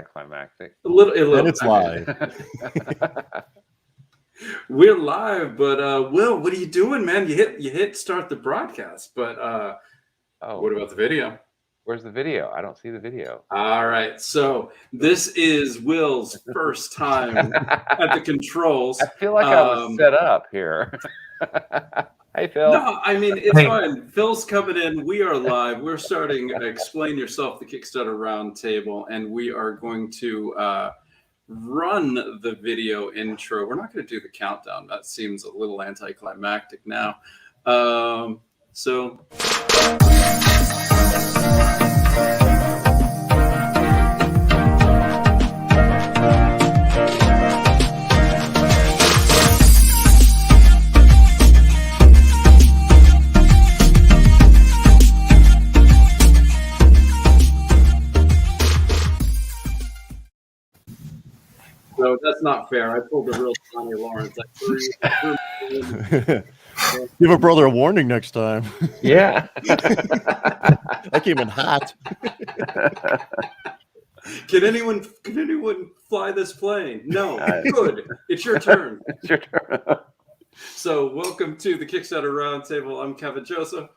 Climactic. A little. And it's live. We're live, but Will, what are you doing, man? You hit start the broadcast, but what about the video? Where's the video? I don't see the video. All right, so this is Will's first time at the controls. I feel like I was set up here. Hey, Phil. No, I mean, it's fine. Phil's coming in. We are live. We're starting Explain Yourself, the Kickstarter Roundtable, and we are going to run the video intro. We're not going to do the countdown. That seems a little anticlimactic now. So... So that's not fair. I pulled a real Johnny Lawrence. Give a brother a warning next time. Yeah. I came in hot. Can anyone fly this plane? No. Good. It's your turn. It's your turn. So welcome to the Kickstarter Roundtable. I'm Kevin Joseph.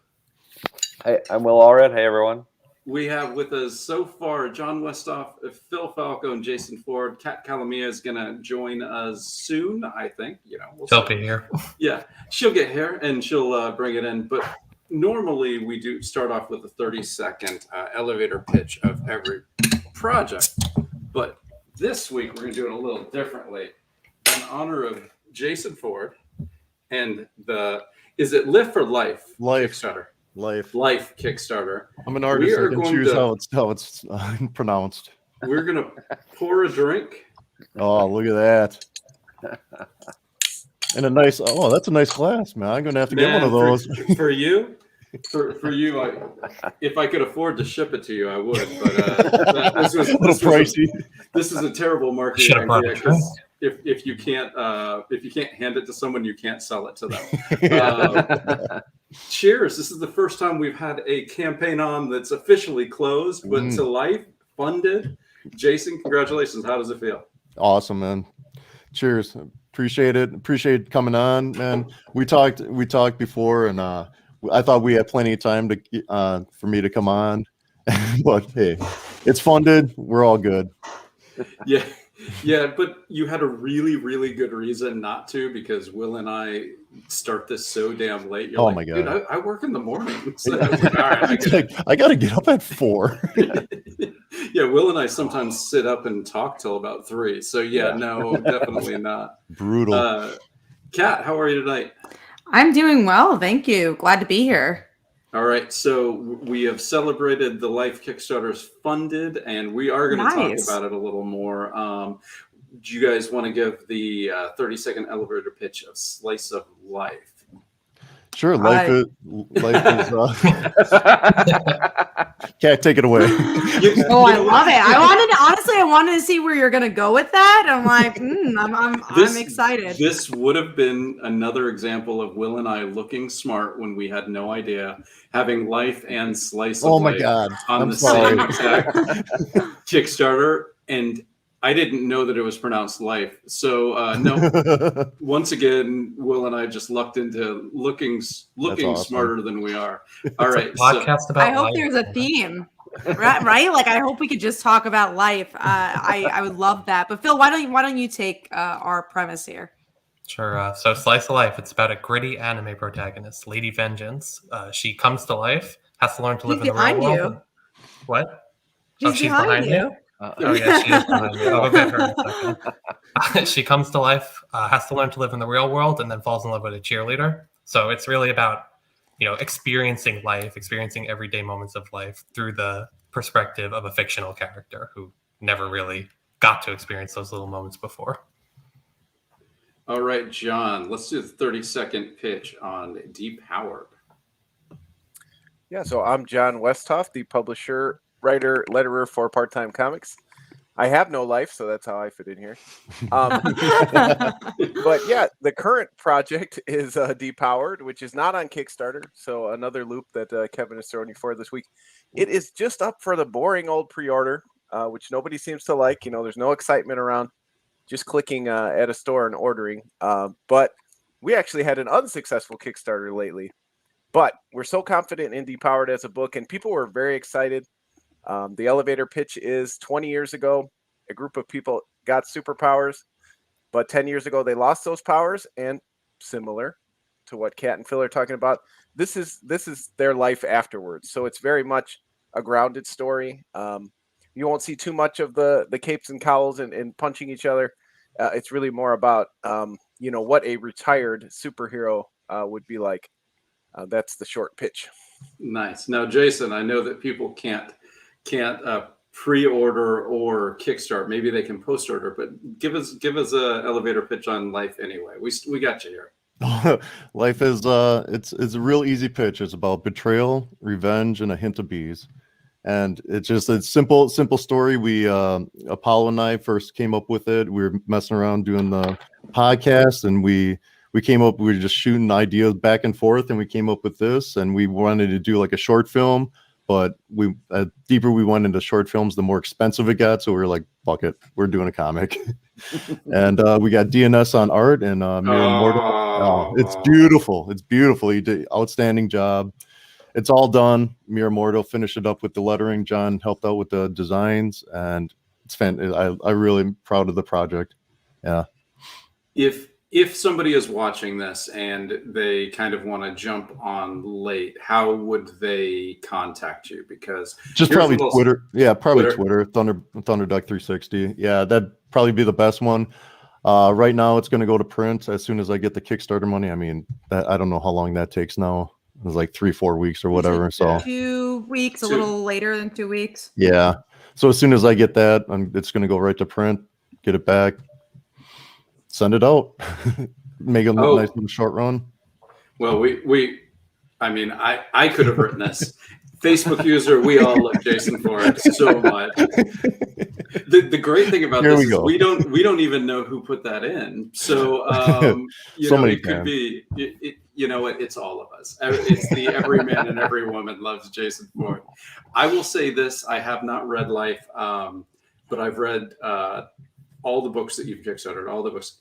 Hey, I'm Will Allred. Hey, everyone. We have with us so far John Westhoff, Phil Falco, and Jason Ford. Kat Calamia is going to join us soon, I think. She'll be here. Yeah, she'll get here and she'll bring it in. But normally we do start off with a 30-second elevator pitch of every project. But this week we're going to do it a little differently. In honor of Jason Ford and is it Live for Life? Kickstarter. Life Kickstarter. I'm an artist. I can choose how it's pronounced. We're going to pour a drink. Oh, look at that. And that's a nice glass, man. I'm going to have to get one of those. For you, if I could afford to ship it to you, I would. But this was a little pricey. This is a terrible marketing idea because if you can't hand it to someone, you can't sell it to them. Cheers. This is the first time we've had a campaign on that's officially closed, but to life, funded. Jason, congratulations. How does it feel? Awesome, man. Cheers. Appreciate it. Appreciate coming on, man. We talked before, and I thought we had plenty of time for me to come on. But hey, it's funded. We're all good. Yeah, but you had a really, really good reason not to, because Will and I start this so damn late. You're my God. Dude, I work in the morning. So I was like, all right, I got to get up at 4. Yeah, Will and I sometimes sit up and talk till about 3. So no, definitely not. Brutal. Kat, how are you tonight? I'm doing well, thank you. Glad to be here. All right, so we have celebrated the Life Kickstarter's funded, and we are going to talk about it a little more. Do you guys want to give the 30-second elevator pitch of Slice of Life? Sure, life is. Kat, take it away. I love it. I wanted to see where you're gonna go with that. I'm like, I'm excited. This would have been another example of Will and I looking smart when we had no idea, having Life and Slice of Life on the same exact Kickstarter, and I didn't know that it was pronounced Life. So no. Once again, Will and I just lucked into looking smarter than we are. All right. Podcast about I hope life. There's a theme, right? Like I hope we could just talk about life. I would love that. But Phil, why don't you take our premise here? Sure. So Slice of Life. It's about a gritty anime protagonist, Lady Vengeance. She comes to life, has to learn to live in the real world. What? She's behind you. Yeah, she is behind me. I'll go get her in a second. She comes to life, has to learn to live in the real world, and then falls in love with a cheerleader. So it's really about, experiencing life, experiencing everyday moments of life through the perspective of a fictional character who never really got to experience those little moments before. All right, John, let's do the 30-second pitch on Depowered. Yeah, so I'm John Westhoff, the publisher, writer, letterer for Part-Time Comics. I have no life, so that's how I fit in here. But yeah, the current project is Depowered, which is not on Kickstarter. So another loop that Kevin is throwing you for this week. It is just up for the boring old pre-order. which nobody seems to like. There's no excitement around just clicking at a store and ordering. But we actually had an unsuccessful Kickstarter lately. But we're so confident in Depowered as a book, and people were very excited. The elevator pitch is 20 years ago, a group of people got superpowers, but 10 years ago they lost those powers, and similar to what Kat and Phil are talking about, this is their life afterwards. So it's very much a grounded story. You won't see too much of the capes and cowls and punching each other. It's really more about what a retired superhero would be like. That's the short pitch. Nice. Now, Jason, I know that people can't pre-order or kickstart. Maybe they can post-order, but give us a elevator pitch on Life anyway. We got you here. Life is it's a real easy pitch. It's about betrayal, revenge, and a hint of bees. And it's just a simple story. We Apollo and I first came up with it. We were messing around doing the podcast, and we were just shooting ideas back and forth, and we came up with this. And we wanted to do like a short film, but deeper we went into short films, the more expensive it got. So we were like, fuck it, we're doing a comic. And we got DNS on art and Mira Mortal. Oh, it's beautiful. It's beautiful. He did outstanding job. It's all done. Mira Mortal finished it up with the lettering. John helped out with the designs, and it's fantastic. I'm really proud of the project. Yeah. If somebody is watching this and they kind of want to jump on late, how would they contact you? Because just probably Twitter. Yeah, probably Twitter. Thunderduck 360. Yeah, that'd probably be the best one. Right now, it's going to go to print as soon as I get the Kickstarter money. I mean, I don't know how long that takes now. It was like 3-4 weeks or whatever. So 2 weeks, a little later than 2 weeks. Yeah. So as soon as I get that, it's going to go right to print. Get it back. Send it out. Make a nice little short run. Well, I could have written this. Facebook user, we all love Jason Ford so much. The great thing about this is we don't even know who put that in. So it could be it's all of us. It's the every man and every woman loves Jason Ford. I will say this: I have not read Life, but I've read all the books that you've kickstarted, all the books.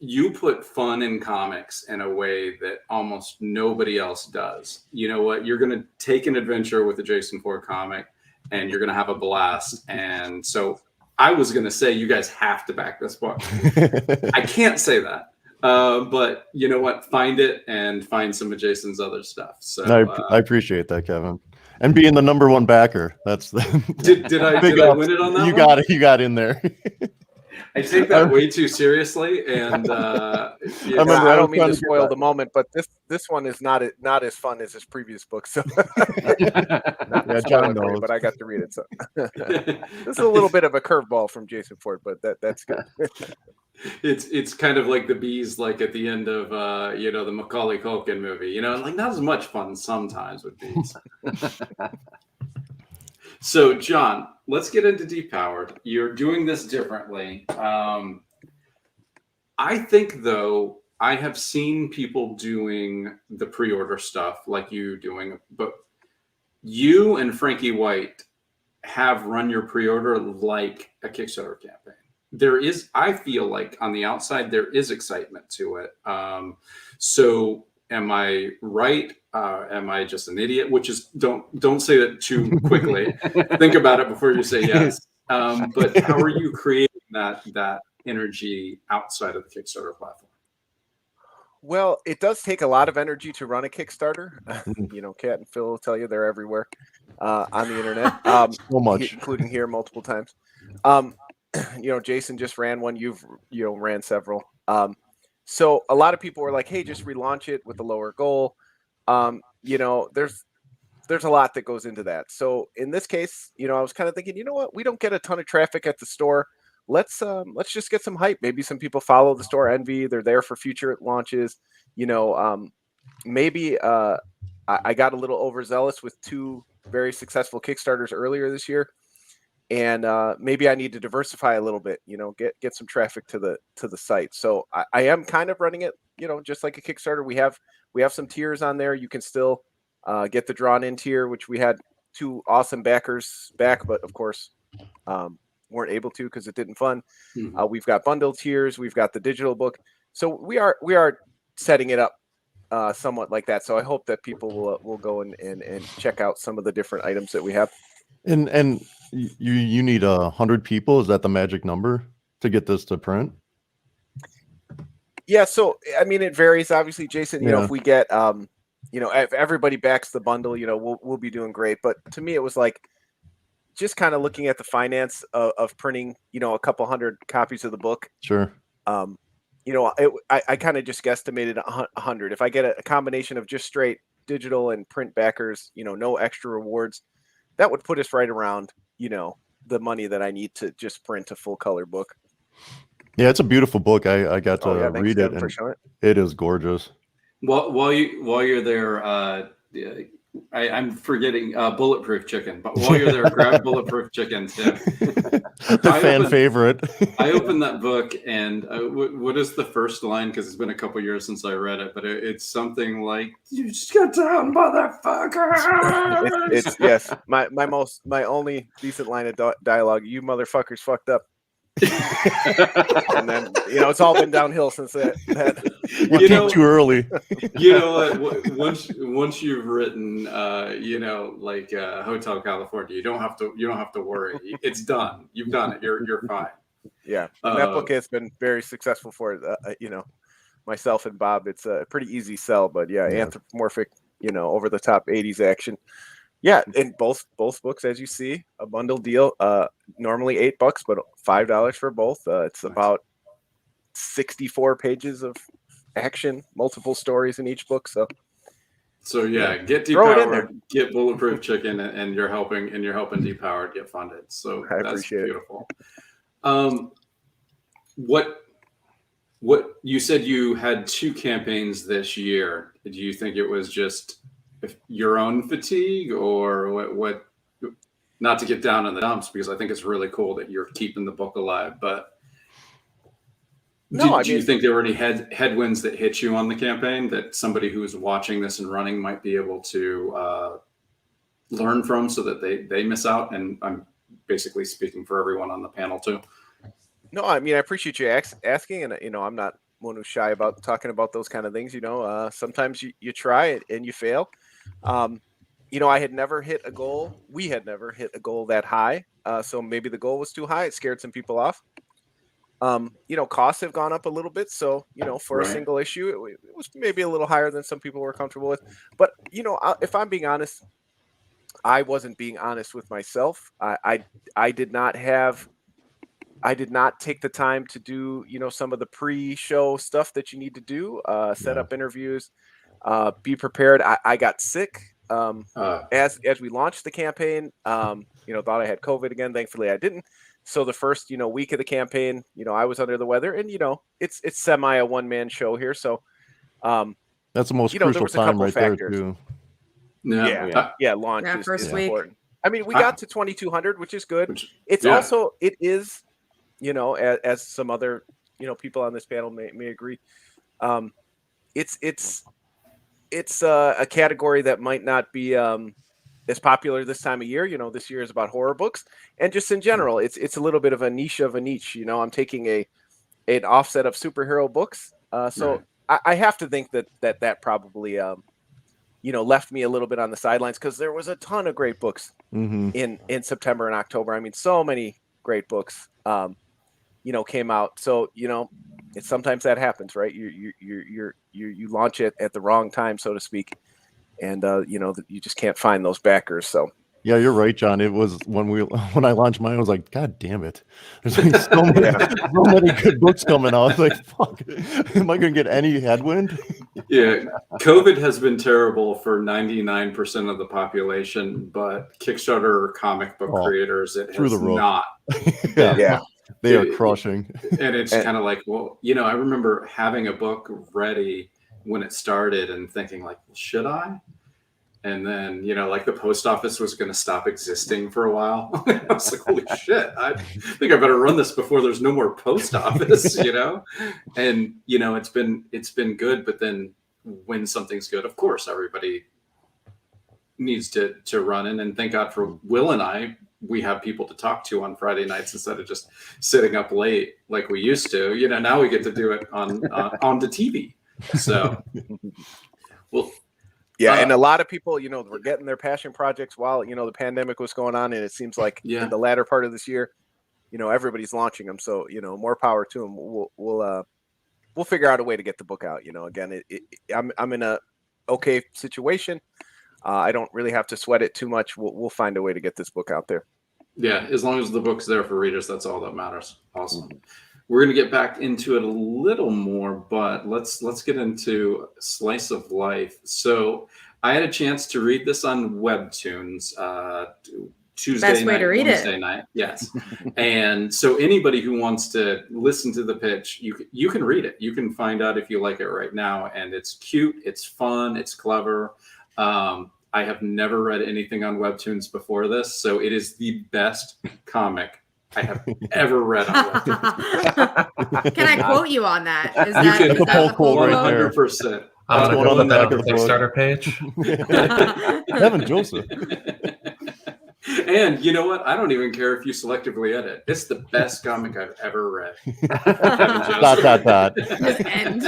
You put fun in comics in a way that almost nobody else does. You know what? You're going to take an adventure with a Jason Ford comic, and you're going to have a blast. And so I was going to say, you guys have to back this book. I can't say that. But you know what? Find it and find some of Jason's other stuff. So I appreciate that, Kevin. And being the number one backer. That's the did I win it on that? You got in there. I take that way too seriously, and I don't mean to spoil the moment, but this one is not as fun as his previous book. So yeah, John knows, but I got to read it. So this is a little bit of a curveball from Jason Ford, but that's good. It's kind of like the bees, like at the end of the Macaulay Culkin movie, like not as much fun sometimes with bees. So, John, let's get into Depowered. You're doing this differently. I think, though, I have seen people doing the pre-order stuff like you doing, but you and Frankie White have run your pre-order like a Kickstarter campaign. I feel like on the outside, there is excitement to it. So am I right? Am I just an idiot? Which is don't say that too quickly. Think about it before you say yes. But how are you creating that energy outside of the Kickstarter platform? Well, it does take a lot of energy to run a Kickstarter. Kat and Phil will tell you they're everywhere on the internet. So much, including here multiple times. Jason just ran one. You've ran several. So a lot of people were like, "Hey, just relaunch it with a lower goal." There's a lot that goes into that. So in this case, I was kind of thinking, you know what? We don't get a ton of traffic at the store. Let's just get some hype. Maybe some people follow the store envy. They're there for future launches. Maybe I got a little overzealous with 2 very successful Kickstarters earlier this year. And maybe I need to diversify a little bit, get some traffic to the site. So I am kind of running it, just like a Kickstarter. We have some tiers on there. You can still get the drawn in tier, which we had 2 awesome backers back, but of course weren't able to because it didn't fund. Mhm. We've got bundle tiers. We've got the digital book. So we are setting it up somewhat like that. So I hope that people will go and check out some of the different items that we have. And you need 100 people. Is that the magic number to get this to print? Yeah. So I mean, it varies. Obviously, Jason. You know, Yeah. if we get if everybody backs the bundle, we'll be doing great. But to me, it was like just kind of looking at the finance of printing, a couple hundred copies of the book. Sure. I kind of just guesstimated 100. If I get a combination of just straight digital and print backers, no extra rewards, that would put us right around, the money that I need to just print a full color book. Yeah, it's a beautiful book. I got to Thanks, read it, Kevin, for and showing it. it is gorgeous. While you're there, I'm forgetting bulletproof chicken. But while you're there, grab bulletproof chicken too. The fan favorite. I opened that book, and what is the first line? Because it's been a couple years since I read it, but it's something like, "You just got down, motherfucker." It's yes, my only decent line of dialogue. You motherfuckers fucked up. And then it's all been downhill since that. You peaked too early. You know what? Once you've written, like Hotel California, you don't have to worry. It's done. You've done it. You're fine. Yeah, that book has been very successful for myself and Bob. It's a pretty easy sell, but yeah. Anthropomorphic, over the top 80s action. Yeah, in both books, as you see, a bundle deal. Normally $8, but $5 for both. It's about 64 pages of action, multiple stories in each book. So yeah, get Depowered, get Bulletproof Chicken, and you're helping Depowered get funded. So that's beautiful. What you said, you had 2 campaigns this year. Do you think it was just your own fatigue, or what? Not to get down in the dumps, because I think it's really cool that you're keeping the book alive, but do you think there were any headwinds that hit you on the campaign that somebody who's watching this and running might be able to learn from, so that they miss out? And I'm basically speaking for everyone on the panel too. No, I mean, I appreciate you asking, and I'm not one who's shy about talking about those kind of things. Sometimes you try it and you fail. I had never hit a goal. We had never hit a goal that high. So maybe the goal was too high. It scared some people off. Costs have gone up a little bit. So, for a single issue, it was maybe a little higher than some people were comfortable with. But, if I'm being honest, I wasn't being honest with myself. I did not take the time to do, some of the pre-show stuff that you need to do, set up interviews, be prepared. I got sick as we launched the campaign. Thought I had COVID again. Thankfully, I didn't. So the first, week of the campaign, I was under the weather, and it's semi a one-man show here. So that's the most crucial time right there too. Launch is first week. important. I mean, we got to 2,200, which is good. It is, as some other, people on this panel may agree. It's a category that might not be as popular this time of year. This year is about horror books, and just in general, it's a little bit of a niche of a niche. I'm taking an offset of superhero books, so I have to think that probably left me a little bit on the sidelines, because there was a ton of great books in September and October. I mean, so many great books came out. So it's sometimes that happens, right? You launch it at the wrong time, so to speak, and you just can't find those backers. So yeah, you're right, John. It was when I launched mine, I was like, God damn it! There's like so many good books coming out. I was like, fuck, am I gonna get any headwind? Yeah, COVID has been terrible for 99% of the population, but Kickstarter comic book creators, it has not. They are crushing. And it's kind of like, well, I remember having a book ready when it started and thinking like, well, should I? And then, like the post office was going to stop existing for a while. I was like, holy shit, I think I better run this before there's no more post office, And, it's been good. But then when something's good, of course, everybody needs to run in. And thank God for Will and I we have people to talk to on Friday nights instead of just sitting up late like we used to. Now we get to do it on the TV. So, well, yeah, and a lot of people, were getting their passion projects while the pandemic was going on, and it seems like in the latter part of this year, everybody's launching them. So more power to them. We'll figure out a way to get the book out. Again, I'm in a okay situation. I don't really have to sweat it too much. We'll find a way to get this book out there. Yeah, as long as the book's there for readers, that's all that matters. Awesome. We're going to get back into it a little more, but let's get into Slice of Life. So I had a chance to read this on Webtoons Tuesday Best way night, to read Wednesday it. night. Yes. And so anybody who wants to listen to the pitch, you can read it. You can find out if you like it right now. And it's cute, it's fun, it's clever. I have never read anything on Webtoons before this, so it is the best comic I have ever read on Webtoons. Can I quote you on that? Is You that, can- is that the full Right quote? there. 100%. I'm one going on to the put that back on of the the book. Kickstarter page. Evan Joseph. And you know what? I don't even care if you selectively edit. It's the best comic I've ever read. Dot. Just end.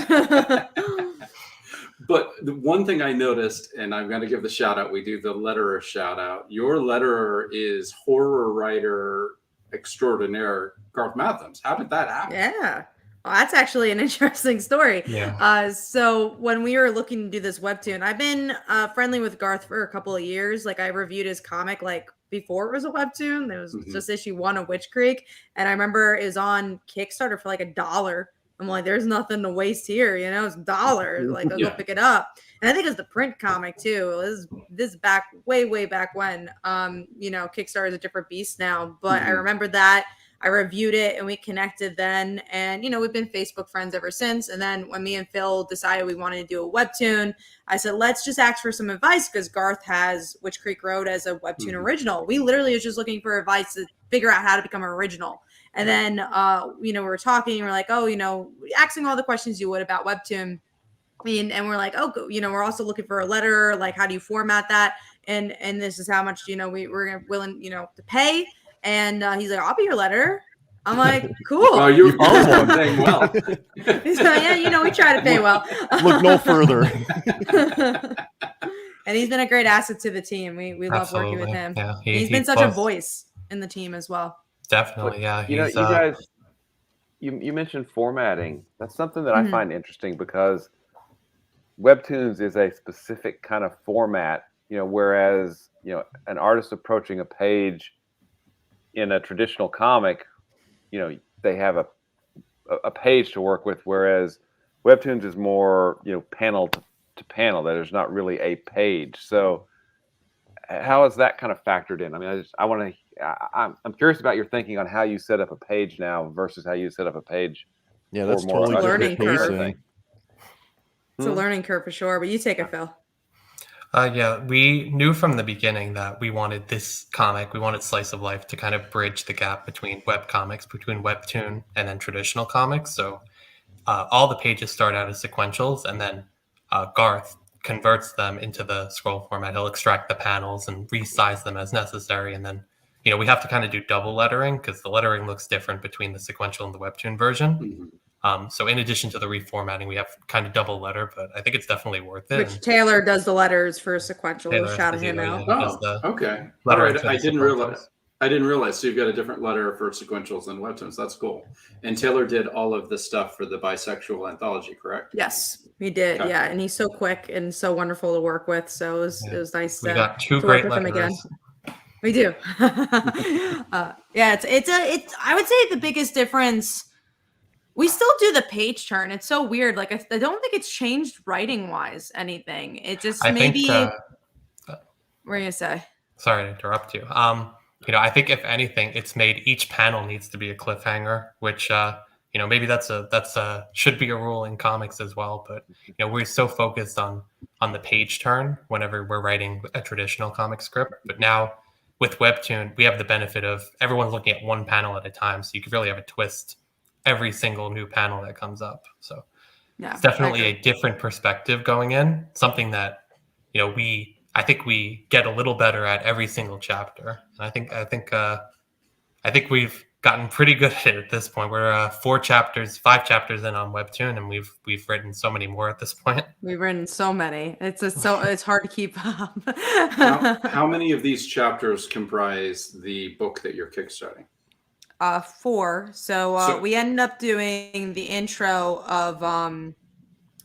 But the one thing I noticed, and I'm going to give the shout out, we do the letterer shout out. Your letterer is horror writer extraordinaire Garth Mathams. How did that happen? Yeah. Well, that's actually an interesting story. Yeah. So when we were looking to do this webtoon, I've been friendly with Garth for a couple of years. Like I reviewed his comic like before it was a webtoon. It was just issue 1 of Witch Creek. And I remember it was on Kickstarter for like $1. I'm like, there's nothing to waste here, it's $1. Like, I'll go pick it up. And I think it's the print comic too. This back way back when. Kickstarter is a different beast now. But I remember that. I reviewed it and we connected then. And, we've been Facebook friends ever since. And then when me and Phil decided we wanted to do a webtoon, I said, let's just ask for some advice because Garth has Witch Creek Road as a webtoon original. We literally was just looking for advice to figure out how to become an original. And then, we were talking and we're like, asking all the questions you would about webtoon. And we're like, we're also looking for a letter. Like, how do you format that? And this is how much, we're willing, to pay. And he's like, I'll be your letter. I'm like, cool. Oh, you're paying well. He's like, yeah, we try to pay well. Look no further. And he's been a great asset to the team. We love working with him. Yeah, he's been such a voice in the team as well. Definitely, yeah. You guys, you mentioned formatting. That's something that I find interesting because Webtoons is a specific kind of format, whereas, an artist approaching a page in a traditional comic, they have a page to work with, whereas Webtoons is more, panel to panel. That there's not really a page. So how is that kind of factored in? I mean, I'm curious about your thinking on how you set up a page now versus how you set up a page. Yeah, that's more totally learning different curve. pacing. It's a learning curve for sure, but you take it, Phil. Yeah, we knew from the beginning that we wanted this comic, we wanted Slice of Life to kind of bridge the gap between web comics, between Webtoon and then traditional comics. So all the pages start out as sequentials, and then Garth converts them into the scroll format. He'll extract the panels and resize them as necessary. And then, we have to kind of do double lettering because the lettering looks different between the sequential and the Webtoon version. So in addition to the reformatting, we have kind of double letter, but I think it's definitely worth it. Which Taylor does the letters for sequential. Taylor Shout does him it, out. yeah. Oh, okay. All lettering right. for the I didn't sequentials. realize. So you've got a different letter for sequentials and Webtoons. That's cool. And Taylor did all of the stuff for the bisexual anthology, correct? Yes, he did. Okay. Yeah, and he's so quick and so wonderful to work with. So it was nice We to, got two to work great with him again. letterers. We do. It's I would say the biggest difference. We still do the page turn. It's so weird. Like I don't think it's changed writing wise anything. It just I maybe. think, what are you gonna say? Sorry to interrupt you. I think if anything, it's made each panel needs to be a cliffhanger, which maybe that's should be a rule in comics as well. But we're so focused on the page turn whenever we're writing a traditional comic script. But now with Webtoon, we have the benefit of everyone's looking at one panel at a time, so you could really have a twist every single new panel that comes up. So Yeah, it's definitely a different perspective going in. Something that we I think we get a little better at every single chapter. And I think we've gotten pretty good at it at this point. We're 5 chapters in on Webtoon, and we've written so many more at this point. We've written so many. It's hard to keep up. How many of these chapters comprise the book that you're kickstarting? 4. So we ended up doing the intro of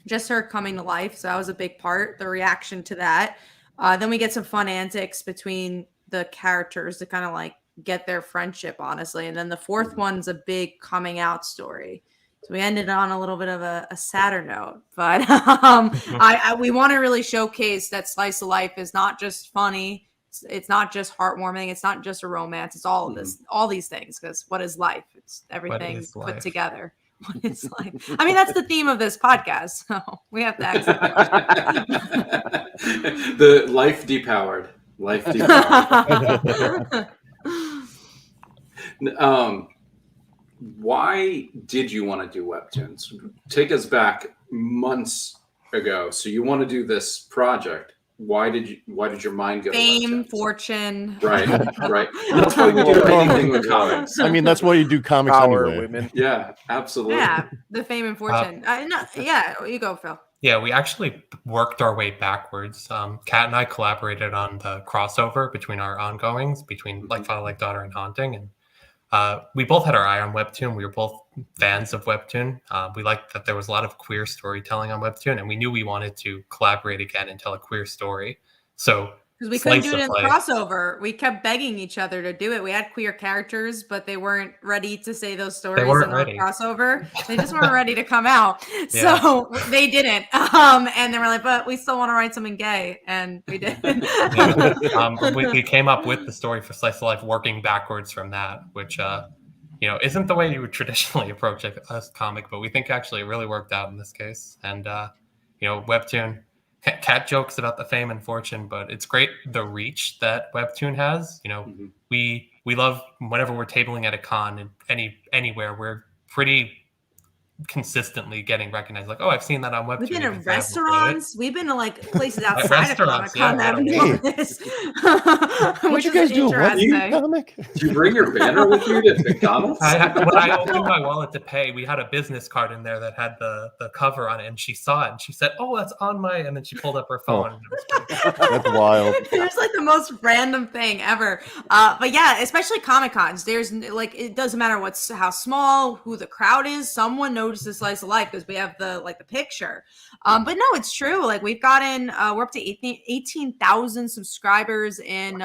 just her coming to life. So that was a big part, the reaction to that. Then we get some fun antics between the characters to kind of like get their friendship, honestly. And then the 4th one's a big coming out story. So we ended on a little bit of a sadder note, but we want to really showcase that slice of life is not just funny. It's not just heartwarming. It's not just a romance. It's all of this, all these things. Because what is life? It's everything put together. What is life? I mean, that's the theme of this podcast. So we have to ask that question. The life depowered. Life depowered. Why did you want to do webtoons? Take us back months ago. So you want to do this project. Why did your mind go fame, to fortune? Right. That's why we do anything with comics. I mean, that's why you do comics anyway. Women. Yeah, absolutely. Yeah, the fame and fortune. You go, Phil. Yeah, we actually worked our way backwards. Kat and I collaborated on the crossover between our ongoings, between Like Father, Like Daughter, and Haunting, and we both had our eye on Webtoon. We were both fans of Webtoon. We liked that there was a lot of queer storytelling on Webtoon, and we knew we wanted to collaborate again and tell a queer story. So because we couldn't do it in the crossover, we kept begging each other to do it. We had queer characters, but they weren't ready to say those stories in the crossover. They just weren't ready to come out, so they didn't. And they were like, "But we still want to write something gay," and we did. We came up with the story for Slice of Life, working backwards from that, which isn't the way you would traditionally approach a comic, but we think actually it really worked out in this case. And Webtoon. Cat jokes about the fame and fortune, but it's great the reach that Webtoon has. We love whenever we're tabling at a con and anywhere, we're pretty consistently getting recognized. Like, oh, I've seen that on Webtoon. We've been in restaurants. We've been to like places outside of Comic-Con that have done this. What you guys do? What comic? Did you bring your banner with you to McDonald's? When I opened my wallet to pay, we had a business card in there that had the cover on it, and she saw it and she said, "Oh, that's on my." And then she pulled up her phone. That's wild. It was like the most random thing ever. But yeah, especially Comic-Cons. There's like, it doesn't matter how small, who the crowd is. Someone notices Slice of Life because we have the picture. But no, it's true. Like we've gotten, we're up to 18,000 subscribers in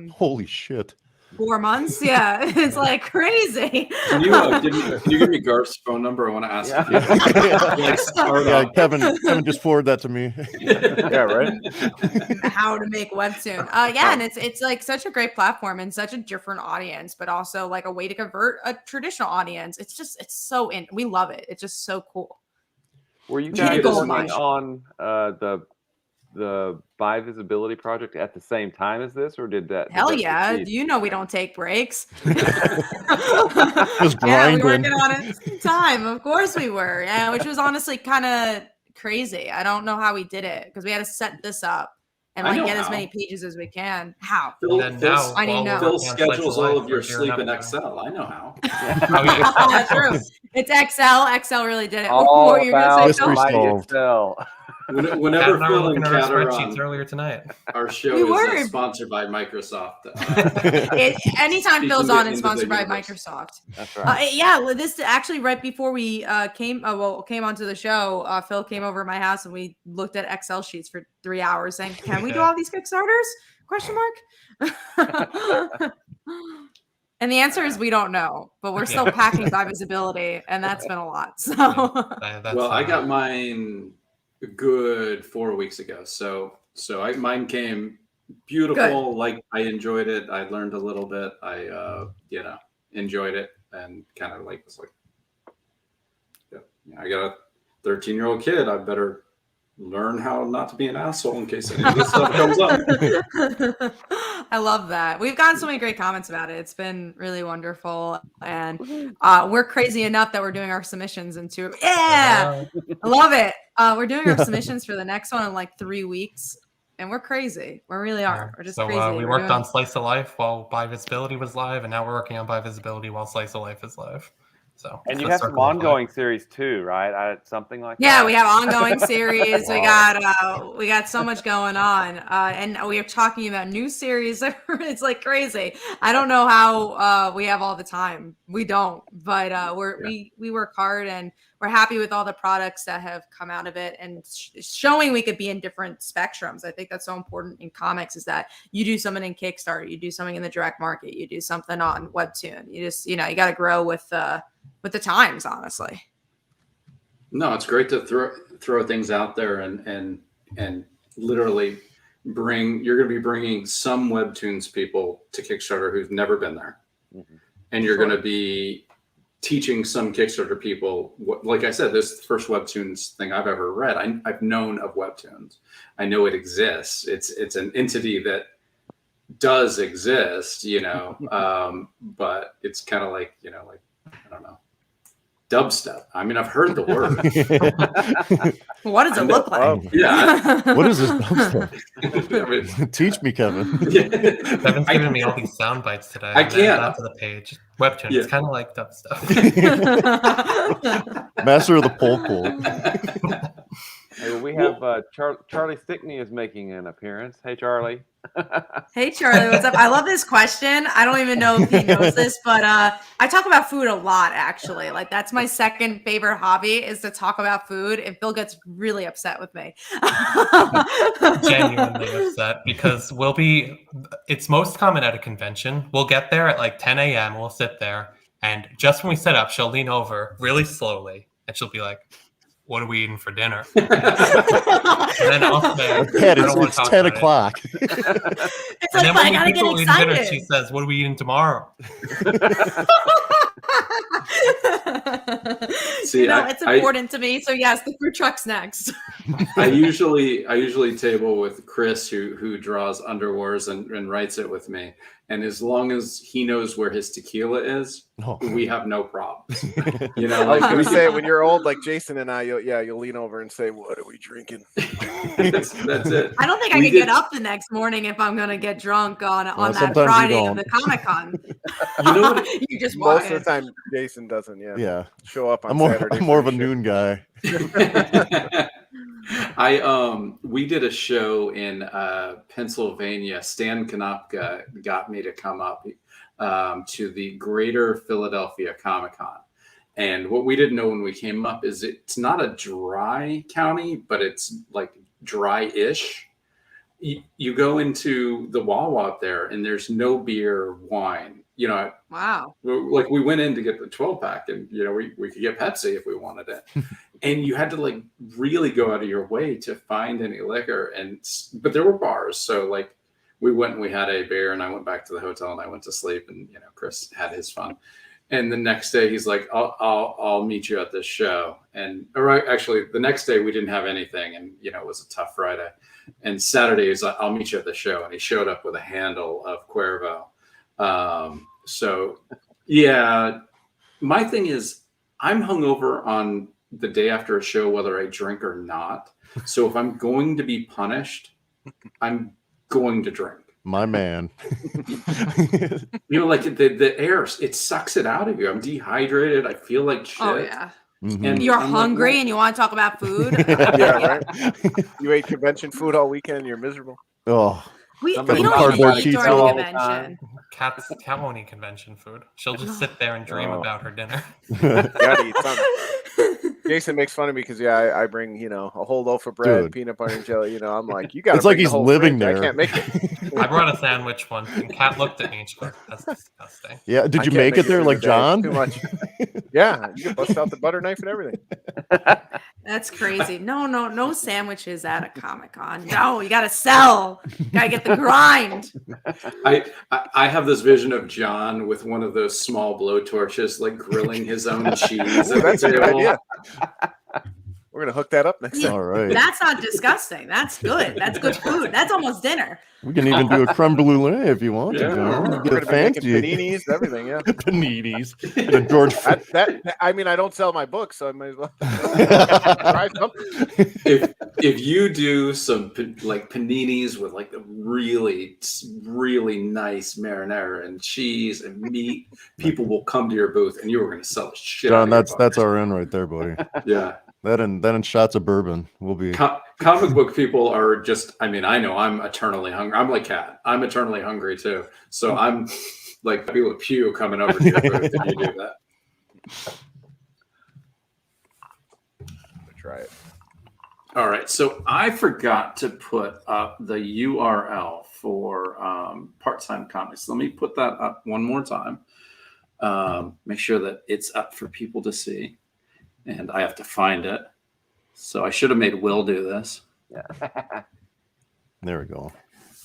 holy shit. 4 months. Yeah, it's like crazy. Can you give me Garth's phone number? I want to ask you. Kevin just forwarded that to me. Yeah, right. How to make Webtoon. And it's like such a great platform and such a different audience, but also like a way to convert a traditional audience. We love it. It's just so cool. Were you guys working on the Buy Visibility project at the same time as this, or did that? Hell yeah! We don't take breaks. Just grinding. We were working on it at the time. Of course we were. Yeah, which was honestly kind of crazy. I don't know how we did it because we had to set this up and get as many pages as we can. How? Phil schedules all of your sleep in Excel. I know how. That's true. It's Excel. Excel really did it. All about Excel. Whenever Phil and Kat are on earlier tonight, our show is sponsored by Microsoft. Anytime Phil's on, it's sponsored by Microsoft. That's right. This actually right before we came onto the show, Phil came over to my house and we looked at Excel sheets for 3 hours saying, "Can we do all these Kickstarters?" ? And the answer is we don't know, but we're still packing Buy Visibility, and that's been a lot. So, I got mine a good 4 weeks ago. So mine came beautiful. Good. Like I enjoyed it. I learned a little bit. I enjoyed it and kind of like was like, I got a 13-year-old kid. I better learn how not to be an asshole in case any of this stuff comes up. I love that. We've gotten so many great comments about it. It's been really wonderful. And we're crazy enough that we're doing our submissions into I love it. We're doing our submissions for the next one in like 3 weeks. and we're crazy. We really are. We're just so crazy. we worked on Slice of Life while By Visibility was live, and now we're working on By Visibility while Slice of Life is live. So and you have some ongoing series too, right? Something like that. Yeah, we have ongoing series. Wow. We got so much going on, and we are talking about new series. It's like crazy. I don't know how we have all the time. We don't, but we work hard, and we're happy with all the products that have come out of it, and showing we could be in different spectrums. I think that's so important in comics, is that you do something in Kickstarter, you do something in the direct market, you do something on Webtoon. You just you got to grow with the times, honestly. No, it's great to throw things out there and literally you're going to be bringing some Webtoons people to Kickstarter who've never been there. Mm-hmm. And you're going to be teaching some Kickstarter people, like I said, this is the first Webtoons thing I've ever read. I've known of Webtoons. I know it exists. It's an entity that does exist, but it's kind of like, I don't know. Dubstep. I mean, I've heard the word. What does it look like? Yeah. What is this dubstep? Teach me, Kevin. Kevin's giving me all these sound bites today. I can't. After the page. Webtoon. Yeah. It's kind of like dubstep. Master of the pole. Hey, well, we have Charlie Stickney is making an appearance. Hey, Charlie. Hey, Charlie, what's up? I love this question. I don't even know if he knows this, but I talk about food a lot, actually. Like, that's my second favorite hobby, is to talk about food, and Phil gets really upset with me. Genuinely upset, because it's most common at a convention. We'll get there at like 10 a.m. We'll sit there, and just when we set up, she'll lean over really slowly, and she'll be like, "What are we eating for dinner?" And then I'll say, it's 10 o'clock. It's like, I gotta get excited. Dinner, she says, "What are we eating tomorrow?" See, it's important to me. So yes, the fruit truck's next. I usually table with Chris, who draws Underwars and writes it with me. And as long as he knows where his tequila is, we have no problems. Like we say, when you're old, like Jason and I, you'll lean over and say, "What are we drinking?" That's it. I don't think I can get up the next morning if I'm gonna get drunk on that Friday of the Comic-Con. You know what? You just most of the time, Jason doesn't. Yeah. Show up on Saturday. I'm more of a noon guy. We did a show in Pennsylvania. Stan Konopka got me to come up to the Greater Philadelphia Comic-Con. And what we didn't know when we came up is it's not a dry county, but it's like dry-ish. You go into the Wawa up there, and there's no beer, wine. Wow. Like, we went in to get the 12-pack, and we could get Pepsi if we wanted it. And you had to like really go out of your way to find any liquor, but there were bars. So like, we went and we had a beer, and I went back to the hotel and I went to sleep, and Chris had his fun. And the next day he's like, I'll meet you at this show. And actually the next day we didn't have anything, and it was a tough Friday. And Saturday he's like, I'll meet you at the show. And he showed up with a handle of Cuervo. So yeah, my thing is, I'm hungover on the day after a show, whether I drink or not. So if I'm going to be punished, I'm going to drink. My man. Like the air, it sucks it out of you. I'm dehydrated. I feel like shit. Oh yeah. And you're hungry and you want to talk about food. Yeah, right. You ate convention food all weekend and you're miserable. Oh. We don't even eat during convention. Cat won't eat convention food. She'll just sit there and dream about her dinner. Gotta eat something. Jason makes fun of me because I bring a whole loaf of bread, peanut butter and jelly. I'm like, you got to. It's like he's living there. I can't make it. I brought a sandwich once, and Kat looked at me and she goes, "That's disgusting." Yeah, did you make it there like John? Too much. Yeah, you can bust out the butter knife and everything. That's crazy. No sandwiches at a Comic-Con. No, you gotta sell. You gotta get the grind. I have this vision of John with one of those small blow torches, like grilling his own cheese. That's a good idea. We're gonna hook that up next time. All right. That's not disgusting. That's good. That's good food. That's almost dinner. We can even do a creme brulee if you want Yeah. to. John. We're Get gonna it be making fancy. paninis, everything. Yeah. Paninis. And a George. I mean, I don't sell my books, so I might as well try something. If you do some like paninis with like a really nice marinara and cheese and meat, people will come to your booth and you are going to sell the shit. John, out of that's our end right there, buddy. Yeah. That and shots of bourbon will be. Comic book people are just. I mean, I know I'm eternally hungry. I'm like Kat. I'm eternally hungry too. So I'm like people with Pew coming over to your booth if you do that. Try it. All right, so I forgot to put up the URL for Part-Time Comics. Let me put that up one more time. Make sure that it's up for people to see. And I have to find it. So I should have made Will do this. Yeah. There we go.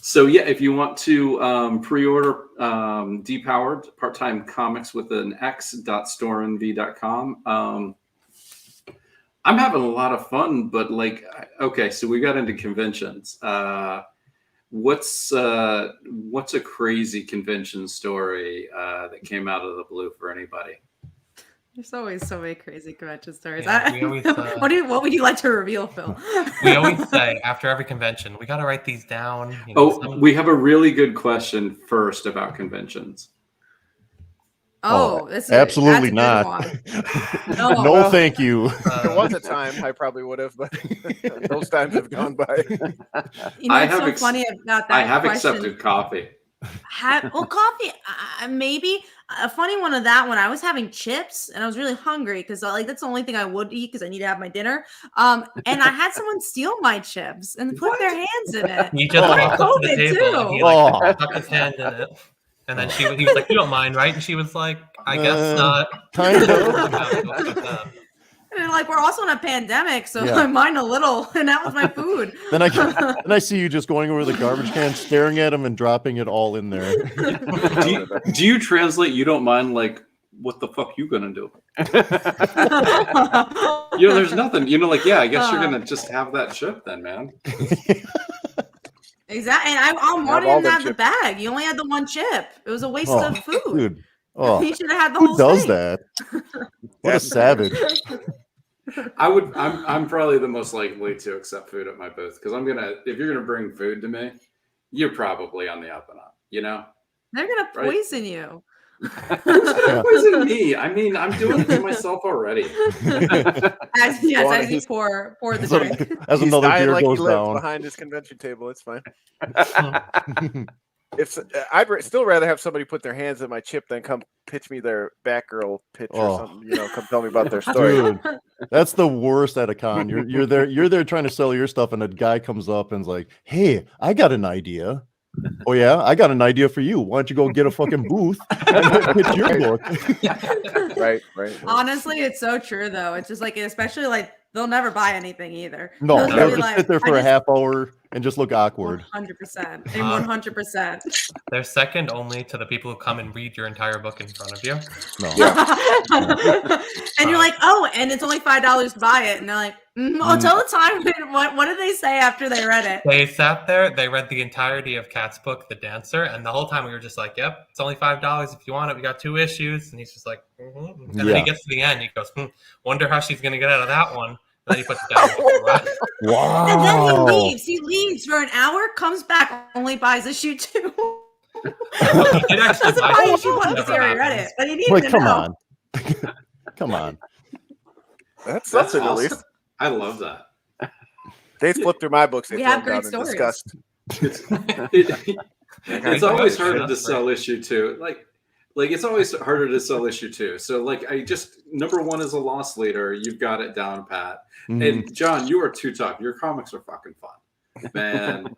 So yeah, if you want to pre-order Depowered Part-Time Comics with an x.storenv.com. I'm having a lot of fun, but like, okay, so we got into conventions. What's a crazy convention story that came out of the blue for anybody? There's always so many crazy convention stories. Yeah, we always, what would you like to reveal, Phil? We always say after every convention, we got to write these down. We have a really good question first about conventions. This is absolutely that's a not. good one. No, Well, thank you. There was a time I probably would have, but those times have gone by. You know, it's so funny about that. I have question. accepted coffee. Coffee, maybe. A funny one of that one, I was having chips and I was really hungry because like that's the only thing I would eat because I need to have my dinner. And I had someone steal my chips and put their hands in it. He just walked up to the table and he like stuck his hand in it. And then he was like, "You don't mind, right?" And she was like, "I guess not." Kind of. And like we're also in a pandemic, so Yeah. I mind a little, and that was my food. Then I see you just going over the garbage can, staring at him, and dropping it all in there. Do you translate? You don't mind, like, what the fuck you gonna do? There's nothing. Like, yeah, I guess you're gonna just have that chip then, man. Exactly, and I wanted him to have the bag. You only had the one chip. It was a waste of food. Dude. Oh, You should have had the who whole does thing. that? What a savage. I'm probably the most likely to accept food at my booth because if you're gonna bring food to me, you're probably on the up and up. They're gonna poison you. Poison me. I mean, I'm doing it to myself already. As you pour the drink. As He's another dying beer like goes he lives down. behind his convention table. It's fine. I'd still rather have somebody put their hands in my chip than come pitch me their Batgirl pitch or something. Come tell me about their story. Dude, that's the worst at a con. You're there trying to sell your stuff, and a guy comes up and's like, "Hey, I got an idea." Oh yeah, I got an idea for you. Why don't you go get a fucking booth and pitch your book? Right. Honestly, it's so true though. It's just like, especially like they'll never buy anything either. No, They'll they'll be just like, sit there for a half hour and just look awkward. 100%. 100%. They're second only to the people who come and read your entire book in front of you. No. And you're like, oh, and it's only $5 to buy it, and they're like, tell the time. What did they say after they read it? They sat there, they read the entirety of Kat's book, The Dancer, and the whole time we were just like, "Yep, it's only $5 if you want it. We got 2 issues." And he's just like, And then he gets to the end, he goes, "Wonder how she's gonna get out of that one." And then he puts it down. Wow. And then he leaves. He leaves for an hour, comes back, only buys issue 2. He did actually Doesn't buy buy it. issue 1 because he already read it, but he needed Like, to come know. on. Come on. That's That's a relief. awesome. I love that. They flipped through my books. They We throw have them great down in stories. disgust. It's always harder to sell issue 2. Like it's always harder to sell issue 2. So like number 1 is a loss leader. You've got it down pat. And John, you are too tough. Your comics are fucking fun, man.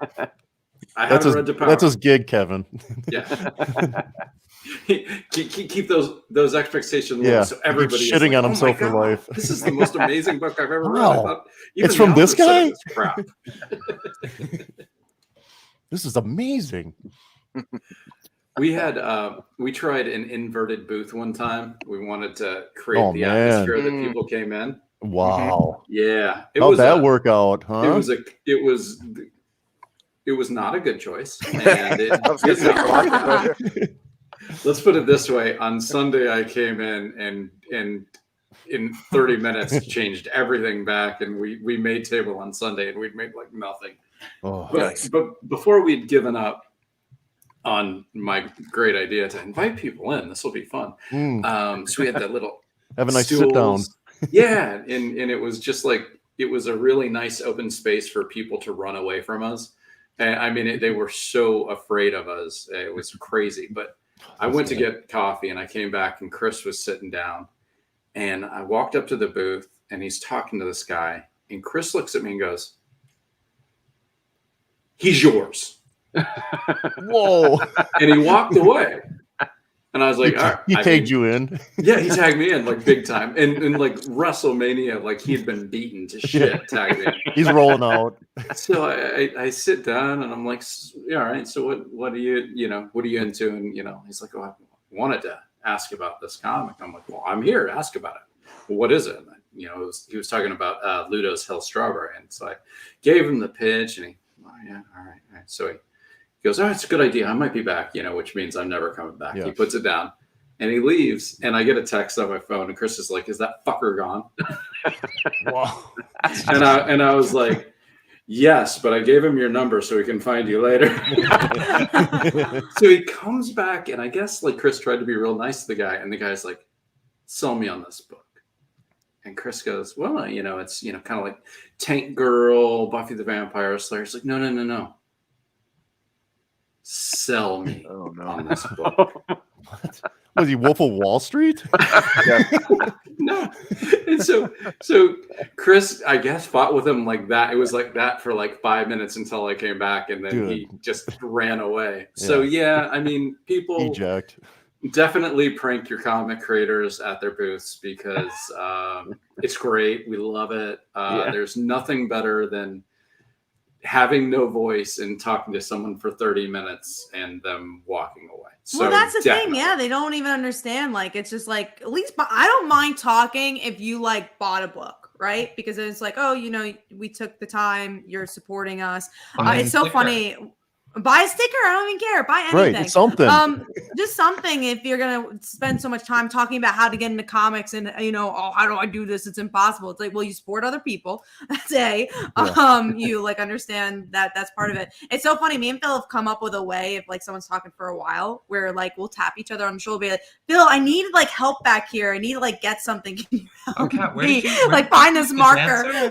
That's his gig, Kevin. Yeah. keep those expectations low, so everybody's shitting like, on himself for life. This is the most amazing book I've ever read. I thought, It's from this guy? It's crap. This is amazing. We tried an inverted booth one time. We wanted to create the atmosphere that people came in. Wow. Yeah. How'd that work out, huh? It was not a good choice. And let's put it this way. On Sunday, I came in and in 30 minutes changed everything back, and we made table on Sunday, and we'd made like nothing. Oh, but before we'd given up on my great idea to invite people in, this will be fun. So we had that little have a nice sit down. Yeah, and it was just like, it was a really nice open space for people to run away from us. And I mean, they were so afraid of us. It was crazy. But I went to get coffee, and I came back, and Chris was sitting down, and I walked up to the booth, and he's talking to this guy, and Chris looks at me and goes, "He's yours." Whoa. And he walked away. And I was like, he tagged you in. Yeah, he tagged me in like big time. And like WrestleMania, like he'd been beaten to shit, tagged me in. He's rolling out. So I sit down, and I'm like, yeah, all right. So what are you, what are you into? And, he's like, oh, I wanted to ask about this comic. I'm like, well, I'm here. Ask about it. Well, what is it? And, he was talking about Ludo's Hell Strawberry. And so I gave him the pitch, and yeah, all right. So he goes, oh, it's a good idea. I might be back, which means I'm never coming back. Yeah. He puts it down, and he leaves, and I get a text on my phone, and Chris is like, is that fucker gone? Wow. And I was like, yes, but I gave him your number so he can find you later. So he comes back, and I guess like Chris tried to be real nice to the guy, and the guy's like, sell me on this book. And Chris goes, well, it's, kind of like Tank Girl, Buffy the Vampire Slayer. It's like, no. Sell me on this book. What? Was he Wolf of Wall Street? No. And so Chris, I guess, fought with him like that. It was like that for like 5 minutes until I came back, and then he just ran away. Yeah. So yeah, I mean, people eject. Definitely prank your comic creators at their booths, because it's great. We love it. There's nothing better than having no voice and talking to someone for 30 minutes and them walking away. So well, that's the thing. Yeah, they don't even understand. Like, it's just like, at least I don't mind talking if you like bought a book, right? Because it's like, oh, we took the time, you're supporting us. It's so funny. Buy a sticker. I don't even care. Buy anything. Right, something. Just something. If you're gonna spend so much time talking about how to get into comics and oh, how do I do this? It's impossible. It's like, well, you support other people. That's A. You like understand that that's part of it. It's so funny. Me and Phil have come up with a way if like someone's talking for a while, where like we'll tap each other on the shoulder, be like, Phil, I need like help back here. I need to like get something. Can you help me? Like find this marker.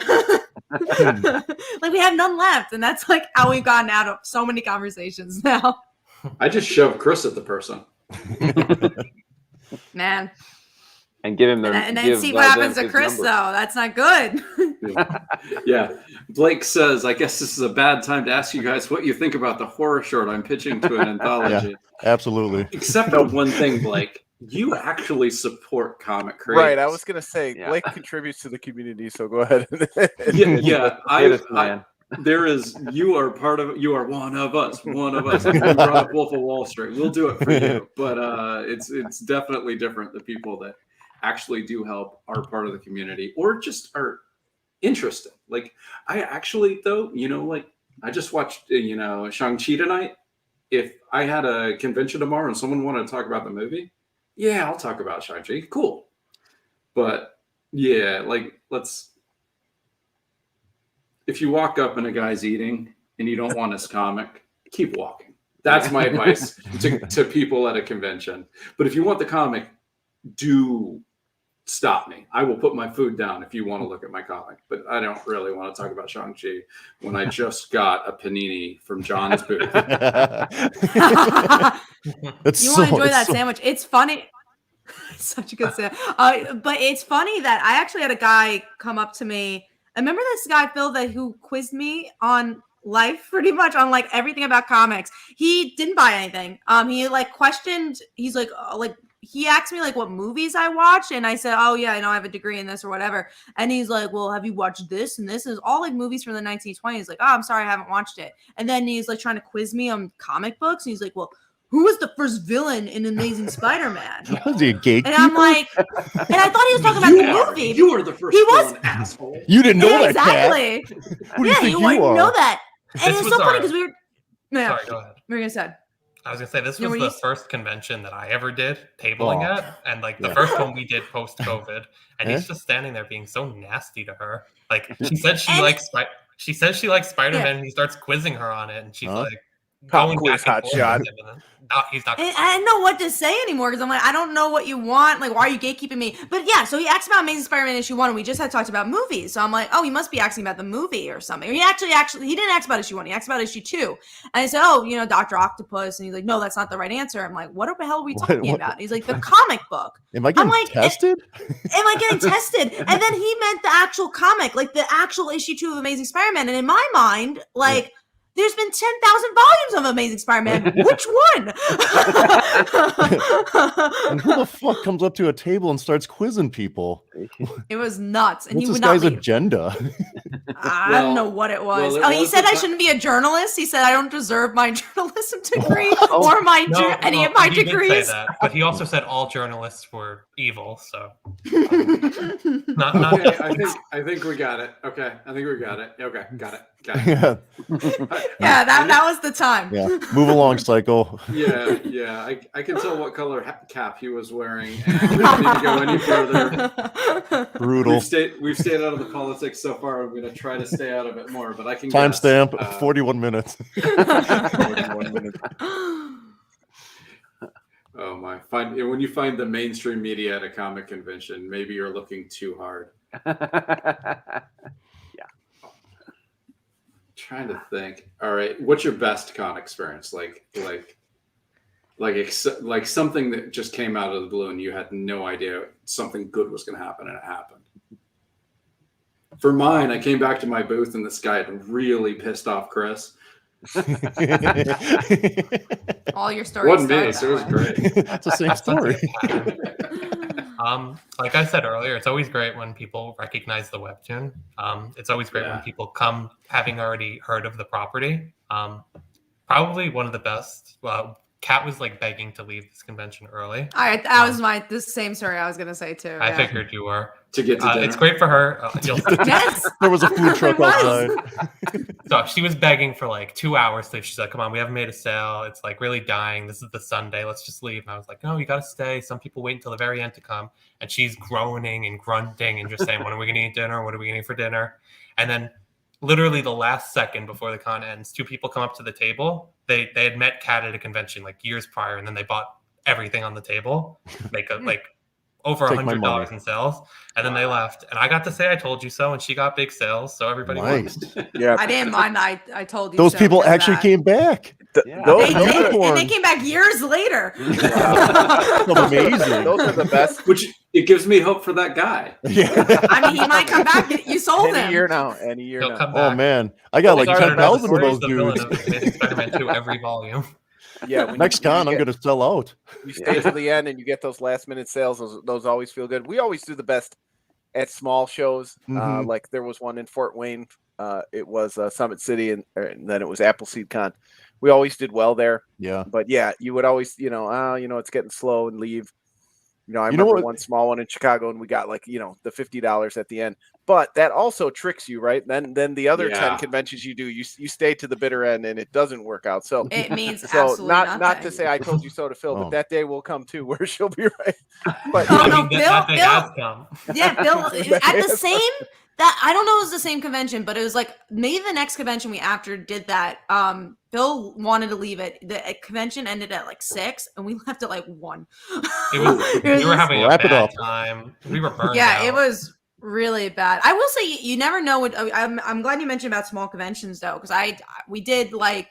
Like we have none left, and that's like how we've gotten out of so many conversations now. I just shoved Chris at the person. Man. And give him and then see what happens to Chris number. though. That's not good. Yeah. Blake says, I guess this is a bad time to ask you guys what you think about the horror short I'm pitching to an anthology. Yeah, absolutely. Except for one thing, Blake. You actually support comic creators. Right. I was going to say, Blake contributes to the community, so go ahead. You are one of us. We brought up Wolf of Wall Street. We'll do it for you. But it's definitely different. The people that actually do help are part of the community or just are interested. Like I actually, though, I just watched, Shang-Chi tonight. If I had a convention tomorrow and someone wanted to talk about the movie, yeah, I'll talk about Shang-Chi. Cool. But yeah, like if you walk up and a guy's eating and you don't want his comic, keep walking. That's my advice to people at a convention. But if you want the comic, do stop me. I will put my food down if you want to look at my comic. But I don't really want to talk about Shang-Chi when I just got a panini from John's booth. You want to enjoy that sandwich. It's funny. Such a good sandwich. But it's funny that I actually had a guy come up to me. I remember this guy, Phil, who quizzed me on life pretty much on like everything about comics. He didn't buy anything. He like questioned, he's like he asked me like what movies I watched, and I said, oh yeah, I have a degree in this or whatever. And he's like, well, have you watched this? And this is all like movies from the 1920s. Like, oh, I'm sorry, I haven't watched it. And then he's like trying to quiz me on comic books. And he's like, well, who was the first villain in Amazing Spider-Man? Was he a gatekeeper? And I'm like, and I thought he was talking about the movie. You are the first He was- villain, asshole. You didn't know Yeah, that, Cat. exactly. Who do you think you wouldn't are? know that. And This it's was so funny our- because we were. Yeah, Sorry, go ahead. we were gonna say. I was gonna say this No, was were the you- first convention that I ever did tabling Oh. at, and like the Yeah. first one we did post COVID, and he's just standing there being so nasty to her. Like she said she And- likes she says she likes Spider-Man, Yeah. and he starts quizzing her on it, and she's Huh? like Pop going quiz, back and hot forth shot. with him, and then, he's not. And I didn't know what to say anymore because I'm like, I don't know what you want. Like, why are you gatekeeping me? But yeah, so he asked about Amazing Spider-Man issue 1, and we just had talked about movies. So I'm like, oh, he must be asking about the movie or something. He actually, he didn't ask about issue 1. He asked about issue 2. And I said, oh, Dr. Octopus. And he's like, no, that's not the right answer. I'm like, what the hell are we talking What? about? He's like, the comic book. Am I getting like, tested? Am I getting tested? And then he meant the actual comic, like the actual issue 2 of Amazing Spider-Man. And in my mind, like, there's been 10,000 volumes of Amazing Spider-Man. Which one? And who the fuck comes up to a table and starts quizzing people? It was nuts. And What's he this would not guy's leave. agenda? I don't know what it was. well, it He was said the I ti- shouldn't be a journalist. He said I don't deserve my journalism degree or my any well, of my he did degrees. say that, but he also said all journalists were evil. So It not Okay, I think we got it. Okay, I think we got it. Okay, got it. Yeah, Yeah, that was the time. yeah. Move along, Psycho. Yeah. I can tell what color cap he was wearing. And we don't need to go any further. Brutal. We've stayed out of the politics so far. I'm going to try to stay out of it more, but I can Timestamp, guess, 41 minutes. 41 minutes. Oh my! When you find the mainstream media at a comic convention, maybe you're looking too hard. Trying to think. All right, what's your best con experience? Like something that just came out of the blue and you had no idea something good was going to happen, and it happened. For mine, I came back to my booth and this guy had really pissed off Chris. All your stories. Wasn't me, start so it was that way. great. It's the same story. Like I said earlier, it's always great when people recognize the webtoon. It's always great when people come having already heard of the property. Probably one of the best. Well, Kat was like begging to leave this convention early. That was the same story I was gonna say too. I yeah. figured you were. To get to dinner. It's great for her. Yes. There was a food truck It was. outside. So she was begging for like 2 hours. So she's like, come on, we haven't made a sale. It's like really dying. This is the Sunday. Let's just leave. And I was like, no, you got to stay. Some people wait until the very end to come. And she's groaning and grunting and just saying, when are we going to eat dinner? What are we going to eat for dinner? And then literally the last second before the con ends, 2 people come up to the table. They had met Kat at a convention like years prior. And then they bought everything on the table, like over Take my money. $100 in sales. And then they left. And I got to say, I told you so. And she got big sales. So everybody Nice. won. Yeah, I didn't mind. I told you. Those so people because of actually that. came back. Yeah. those, They those did, are, and they unicorn. came back years later. Amazing. those are the best. Which it gives me hope for that guy. Yeah. I mean, he might come back. You sold Any him. year now. Any year He'll now. come Oh back. man, I got like Sorry, 10,000 of Corey's those the villain dudes. of Amazing Spider-Man 2 every volume. Yeah. when Next con, I'm gonna sell out. You stay to the end and you get those last minute sales. Those always feel good. We always do the best at small shows. Mhm. Like there was one in Fort Wayne. It was Summit City, and then it was Appleseed Con. We always did well there. Yeah. But yeah, you would always, it's getting slow and leave. I You know remember what- one small one in Chicago, and we got like, the $50 at the end. But that also tricks you, right? Then the other 10 conventions you do, you stay to the bitter end, and it doesn't work out. So It means so absolutely not nothing. to say I told you so to Phil, Oh. but that day will come too, where she'll be right. But Oh, I no, mean, Bill- that day Bill- has come. Yeah, Bill at the same that I don't know if it was the same convention, but it was like maybe the next convention we after did that. Bill wanted to leave it. The convention ended at like 6, and we left at like 1. It was, we were having a Wrap it bad up. time. We were burned Yeah, out. it was really bad. I will say you never know what. I'm glad you mentioned about small conventions though, because we did like.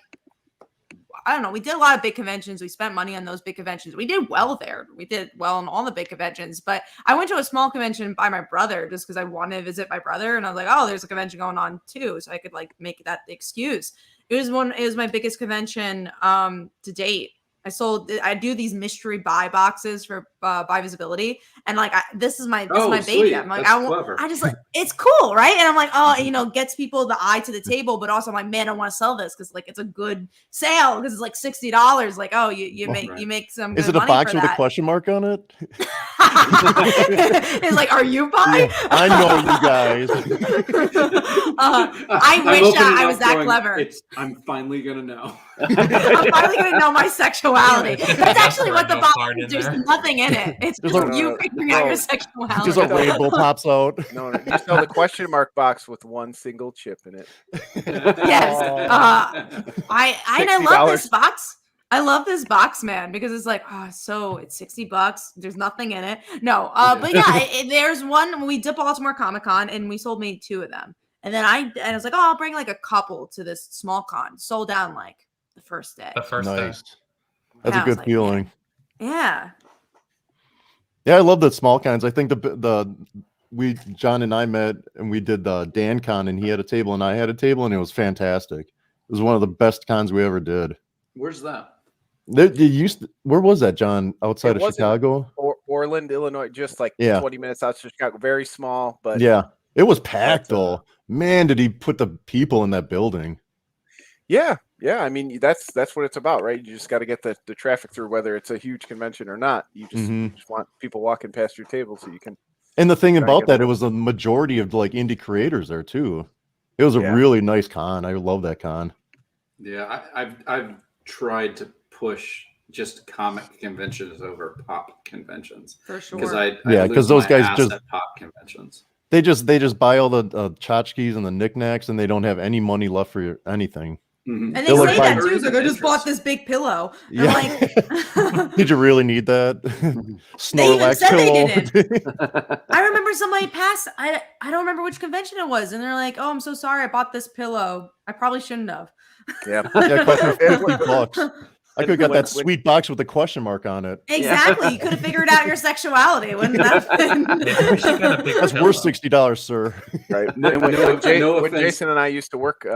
I don't know. We did a lot of big conventions. We spent money on those big conventions. We did well there. We did well on all the big conventions. But I went to a small convention by my brother just because I wanted to visit my brother. And I was like, oh, there's a convention going on too. So I could like make that the excuse. It was my biggest convention to date. I do these mystery buy boxes for buy visibility, and like this is my baby. Sweet. I'm like, That's clever. I just like it's cool, right? And I'm like, oh, you know, gets people the eye to the table, but also I'm like, man, I want to sell this because like it's a good sale because it's like $60. Like, oh, you make some. Is good it a money box for with a that. question mark on it? It's like, are you buying? Yeah, I know you guys. I wish I was that clever. I'm finally gonna know. I'm finally gonna know my sexuality. That's actually what the box is. There's there. nothing in it. It's just you figuring out your sexuality. Just a rainbow pops out. No, you sell the question mark box with one single chip in it. Yes. I love this box. I love this box, man, because it's like, so it's $60. There's nothing in it. No, but yeah, there's one. We did Baltimore Comic Con, and we sold me 2 of them. And then I was like, I'll bring like a couple to this small con. Sold down like the first day. The first day. Nice. That's a good feeling. Yeah. Yeah, I love the small cons. I think John and I met and we did the Dan Con, and he had a table and I had a table, and it was fantastic. It was one of the best cons we ever did. Where's that? Where was that, John? Outside of Chicago? Orland, Illinois, just like 20 minutes outside of Chicago. Very small, but yeah, it was packed though. Man, did he put the people in that building? Yeah. I mean, that's what it's about, right? You just got to get the traffic through, whether it's a huge convention or not. You just want people walking past your table so you can. And the thing about that, it was a majority of like indie creators there too. It was a really nice con. I love that con. Yeah, I've tried to push just comic conventions over pop conventions For sure. Because those guys just pop conventions. They just buy all the tchotchkes and the knickknacks, and they don't have any money left for anything. Mm-hmm. And they say that too. Like, I just bought this big pillow. And yeah. Like, did you really need that? Snorlax pillow. They didn't. I remember somebody passed. I don't remember which convention it was, and they're like, "Oh, I'm so sorry. I bought this pillow. I probably shouldn't have." Yeah, $50. I could have got that sweet box with the question mark on it. Exactly. You could have figured out your sexuality. Wouldn't that have been? That's worth $60, sir. Right. When Jason and I used to work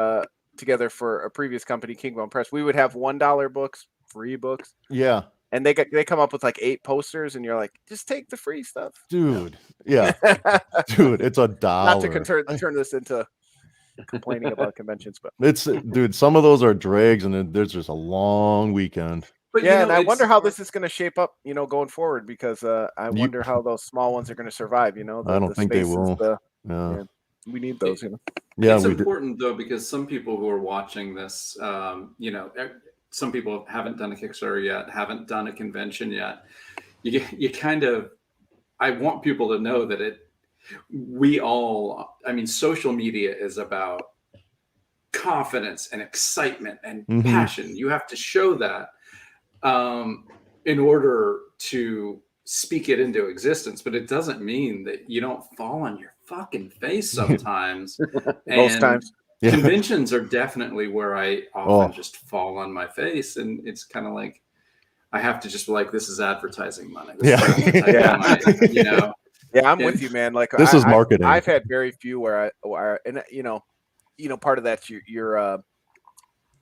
together for a previous company, Kingbone Press, we would have $1 books, free books. Yeah. And they come up with like 8 posters, and you're like, just take the free stuff. Dude. Yeah. Dude, it's $1. Not to turn this into complaining about conventions, but dude, some of those are drags, and there's just a long weekend. But and I wonder how this is going to shape up, going forward, because I wonder how those small ones are going to survive. I don't think they will. We need those. Yeah, it's important though, because some people who are watching this, some people haven't done a Kickstarter yet, haven't done a convention yet. You kind of, I want people to know that social media is about confidence and excitement and passion. You have to show that in order to speak it into existence, but it doesn't mean that you don't fall on your fucking face sometimes. Most times. Yeah. Conventions are definitely where I often just fall on my face, and it's kind of like I have to just be like, this is advertising money. Yeah, I'm with you, man. Like this is marketing. I've had very few where part of that's your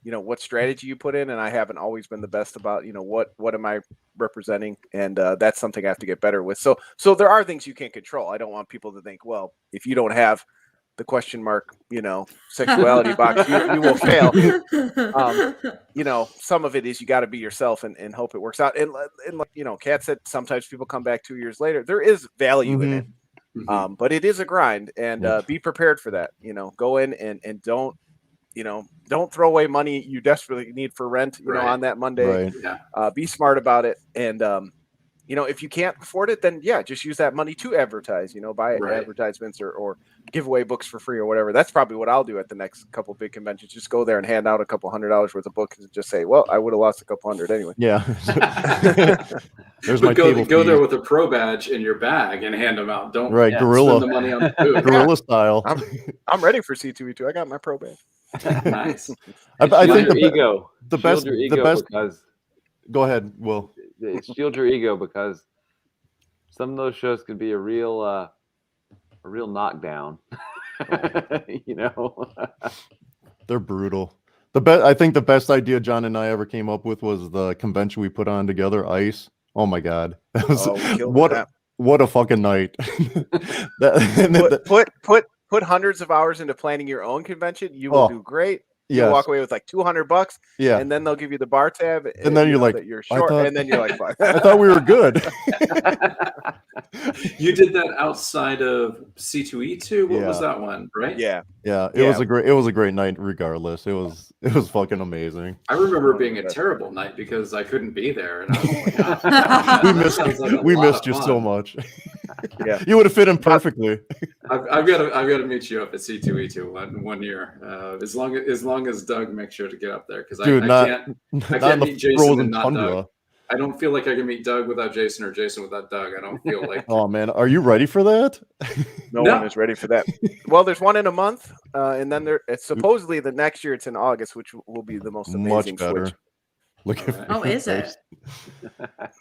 what strategy you put in, and I haven't always been the best about what am I representing, and that's something I have to get better with. So there are things you can't control. I don't want people to think, well, if you don't have the question mark sexuality box, you will fail. Some of it is you got to be yourself and hope it works out. And Kat said sometimes people come back 2 years later. There is value in it, but it is a grind, and be prepared for that. Go in and don't throw away money you desperately need for rent, on that Monday. Right. Be smart about it. And, if you can't afford it, then just use that money to advertise, buy advertisements or give away books for free or whatever. That's probably what I'll do at the next couple big conventions. Just go there and hand out a couple $100 worth of books and just say, well, I would have lost a couple hundred anyway. Yeah. There's my go there with a pro badge in your bag and hand them out. Don't guerrilla. Spend the money on the food. Guerrilla style. I'm ready for C2E2. I got my pro badge. Nice. I think the best. Because, go ahead, Will. Shield your ego, because some of those shows could be a real knockdown. They're brutal. I think the best idea John and I ever came up with was the convention we put on together, ICE. Oh my God. That was we killed that. What a fucking night. Put hundreds of hours into planning your own convention. You will do great. You walk away with like $200. Yeah. And then they'll give you the bar tab. And then you're like, that you're short. And then you're like, fuck. I thought we were good. You did that outside of C2E2. What was that one? Right? Yeah. It was a great night regardless. It was fucking amazing. I remember it being a terrible night because I couldn't be there. And I was like, we missed you so much. Yeah. You would have fit in perfectly. I've got to meet you up at C2E2 one year. As long as Doug makes sure to get up there, because I can't meet Jason and not Doug. I don't feel like I can meet Doug without Jason or Jason without Doug. I don't feel like. Oh man, are you ready for that? No one is ready for that. Well, there's one in a month, and then it's supposedly the next year. It's in August, which will be the most amazing. Much better. Switch. Look at Oh, is it?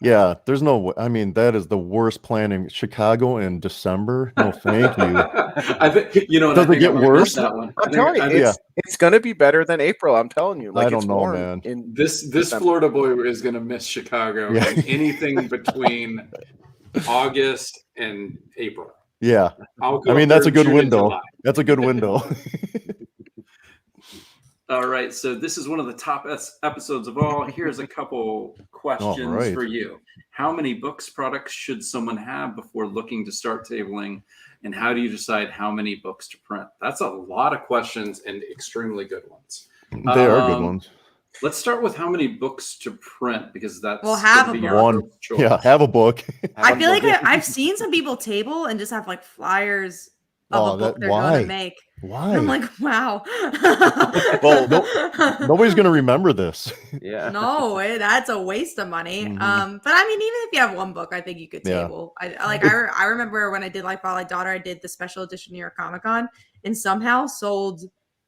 Yeah, there's no way. I mean, that is the worst planning. Chicago in December. No, thank you. I think Does it get worse? I'm telling you, it's going to be better than April. I'm telling you. Like, I don't know, man. This Florida boy is going to miss Chicago. Yeah. And anything between August and April. Yeah, I mean that's a good window. That's a good window. All right, so this is one of the top episodes of all. Here's a couple questions for you. How many books, products should someone have before looking to start tabling? And how do you decide how many books to print? That's a lot of questions and extremely good ones. They are good ones. Let's start with how many books to print, because that's have a one. Choice. Yeah, have a book. I feel like I've seen some people table and just have like flyers of a book they're going to make. Why? And I'm like, wow. Well, nobody's going to remember this. Yeah. No, that's a waste of money. But I mean, even if you have one book, I think you could table. I remember when I did Life by Daughter, I did the special edition New York Comic Con and somehow sold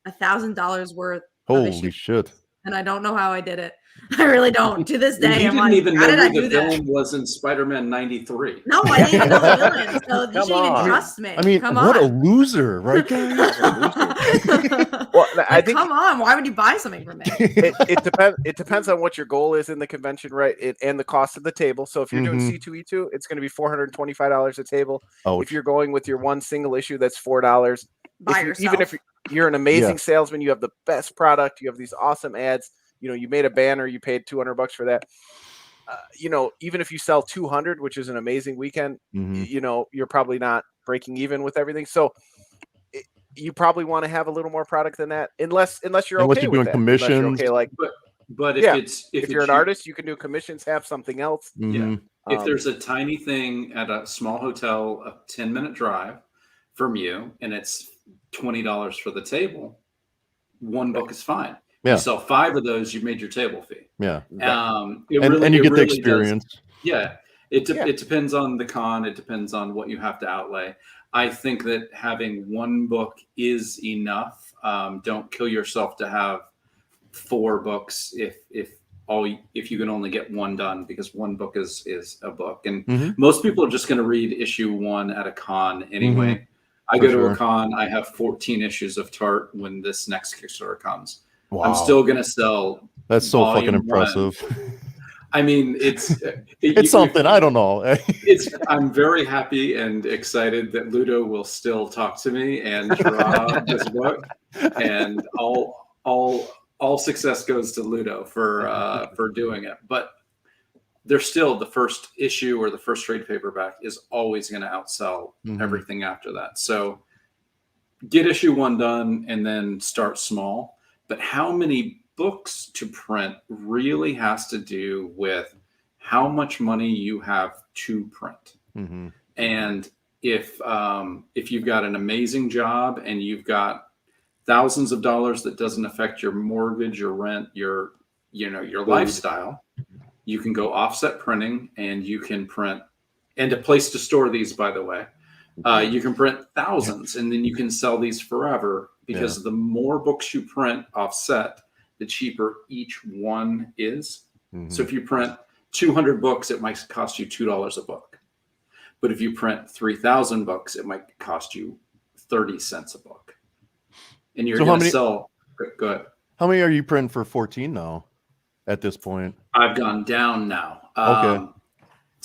$1,000 worth. Holy shit. And I don't know how I did it. I really don't. To this day, you I'm didn't like, even how know did I who do the that? villain was in Spider-Man 93. No, I didn't even know the villain. So you shouldn't even trust me. I mean, what a loser, right, guys? Well, I think. Come on, why would you buy something from me? It depends on what your goal is in the convention, right? And the cost of the table. So if you're doing C2E2, it's going to be $425 a table. Ouch. If you're going with your one single issue, that's $4. Even if you're an amazing salesman, you have the best product, you have these awesome ads. You know, you made a banner, you paid $200 for that. Even if you sell 200, which is an amazing weekend, you're probably not breaking even with everything. So you probably want to have a little more product than that, unless you're okay with doing that. commissions. But if you're an artist, you can do commissions, have something else. Yeah. If there's a tiny thing at a small hotel, a 10-minute drive from you, and it's $20 for the table, one book is fine. Yeah. You sell 5 of those, you've made your table fee. Yeah. And you get the experience. It depends on the con. It depends on what you have to outlay. I think that having one book is enough. Don't kill yourself to have 4 books if you can only get one done, because one book is a book. And most people are just going to read issue 1 at a con anyway. I go to a con, I have 14 issues of Tart when this next Kickstarter comes. Wow. I'm still going to sell. That's so fucking impressive. I mean, it's something. I don't know. I'm very happy and excited that Ludo will still talk to me and draw this book, and all success goes to Ludo for doing it. But there's still the first issue or the first trade paperback is always going to outsell everything after that. So get issue 1 done and then start small. But how many books to print really has to do with how much money you have to print. And if you've got an amazing job and you've got thousands of dollars that doesn't affect your mortgage, your rent, your lifestyle, you can go offset printing and you can print, and a place to store these, by the way, you can print thousands and then you can sell these forever, because the more books you print offset, the cheaper each one is. So if you print 200 books, it might cost you $2 a book. But if you print 3,000 books, it might cost you 30 cents a book. And you're going to sell. Good. How many are you printing for 14 now at this point? I've gone down now. Okay.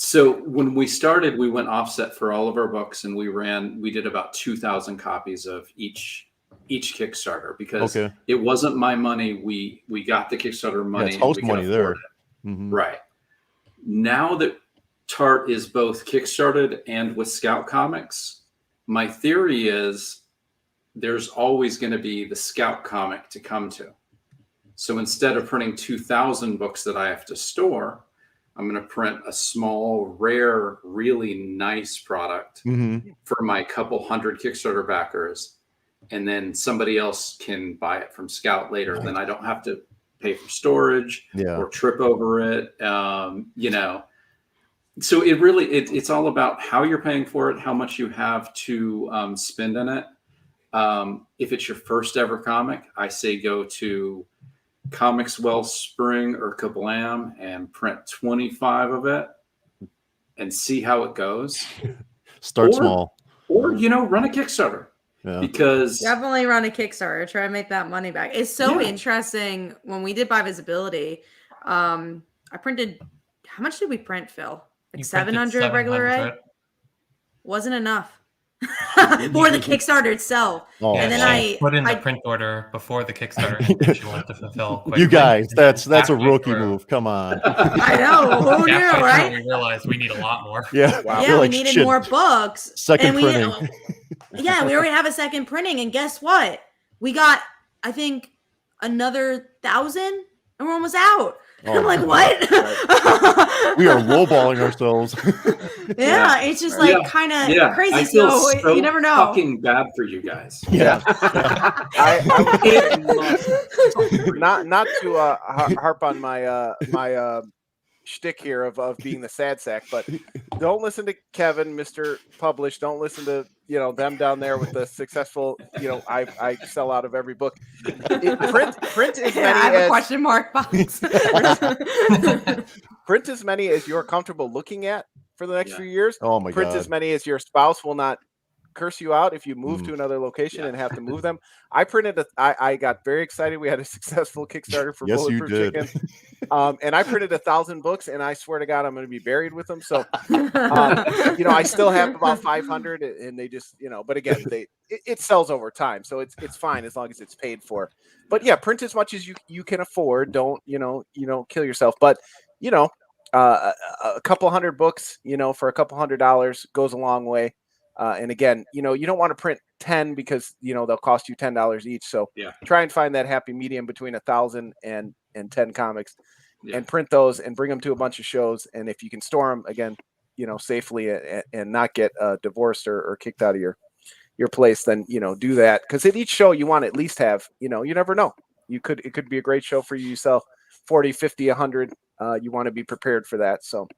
So when we started, we went offset for all of our books, and we did about 2,000 copies of each Kickstarter, because it wasn't my money. We got the Kickstarter money. It's host and we money could there. afford it. Right. Now that Tart is both Kickstarted and with Scout Comics, my theory is there's always going to be the Scout comic to come to. So instead of printing 2,000 books that I have to store, I'm going to print a small, rare, really nice product for my couple hundred Kickstarter backers. And then somebody else can buy it from Scout later. Then I don't have to pay for storage or trip over it. You know, so it's all about how you're paying for it, how much you have to spend in it. If it's your first ever comic, I say go to Comics Wellspring or Kablam and print 25 of it and see how it goes. Start small. Or, you know, run a Kickstarter. Because definitely run a Kickstarter, try to make that money back. It's so interesting. When we did Buy Visibility, I printed, how much did we print, Phil? Like 700 regular A? Wasn't enough for the Kickstarter itself. And then I put in the print order before the Kickstarter she wanted to fulfill quickly. You guys, that's a rookie move. Come on. I know. Who knew, right? We realized we need a lot more. Yeah. Wow. Yeah, we needed more books. Second printing. Yeah, we already have a second printing, and guess what? We got, I think, another 1,000, and we're almost out. I'm like, what? We are lowballing ourselves. It's just like kind of crazy. I feel so you never know. Fucking bad for you guys. Yeah. Not to harp on my shtick here of being the sad sack, but don't listen to Kevin, Mr. Publish. Don't listen to them down there with the successful. I sell out of every book. Print as many. I have a question mark box. Print as many as you're comfortable looking at for the next few years. Oh my print God. as many as your spouse will not curse you out if you move to another location and have to move them. I printed I got very excited. We had a successful Kickstarter for Bulletproof Chicken. And I printed 1,000 books, and I swear to God, I'm going to be buried with them. So, I still have about 500, and they just, but again, it sells over time. So it's fine as long as it's paid for. But yeah, print as much as you can afford. Don't, kill yourself. But, a couple hundred books, for a couple $100 goes a long way. And again, you don't want to print 10 because, they'll cost you $10 each. So try and find that happy medium between 1,000 and 10 comics and print those and bring them to a bunch of shows. And if you can store them again, safely and not get divorced or kicked out of your place, then, do that. Cause at each show you want to at least have, you never know. It could be a great show for you. You sell 40, 50, 100. You want to be prepared for that. So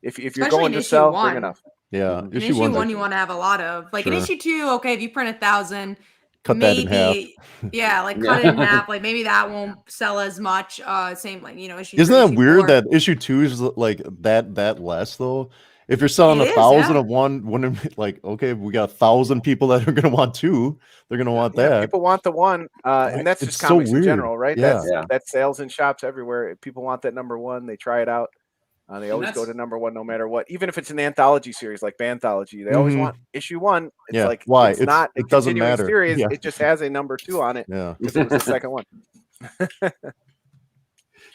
if you're going to sell, bring enough. Yeah. In issue 1, you want to have a lot of, like, in issue 2, okay, if you print 1,000, cut maybe, that in half. Yeah, like cut it in half. Like maybe that won't sell as much. Same, like, issue. Isn't 3, that weird 4. that issue 2 is like that less though? If you're selling 1,000 of one, wouldn't it, like, okay, we got 1,000 people that are going to want 2. They're going to want that. People want the one, and that's just comics in general, right? Yeah. That's sales in shops everywhere. People want that number 1. They try it out. They always go to number 1 no matter what. Even if it's an anthology series like Banthology, they always want issue 1. It's like why? It's not. It doesn't matter. Series. It just has a number 2 on it. Yeah, because it was the second one.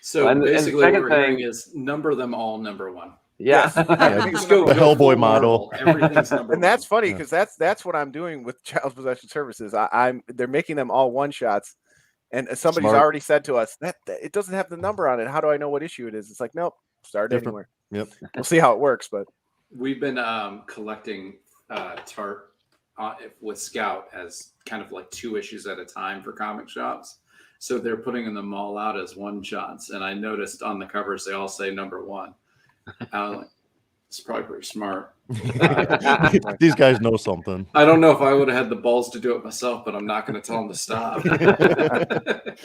So basically, what we're hearing is number them all number 1. Yeah, just go the Hellboy model. Everything's number and that's 1. funny because that's what I'm doing with Child Possession Services. They're making them all one shots. And somebody's already said to us that it doesn't have the number on it. How do I know what issue it is? It's like, nope, start anywhere. Yep. We'll see how it works. But we've been collecting Tart with Scout as kind of like 2 issues at a time for comic shops. So they're putting them all out as one shots. And I noticed on the covers, they all say number 1. It's probably pretty smart. These guys know something. I don't know if I would have had the balls to do it myself, but I'm not going to tell them to stop.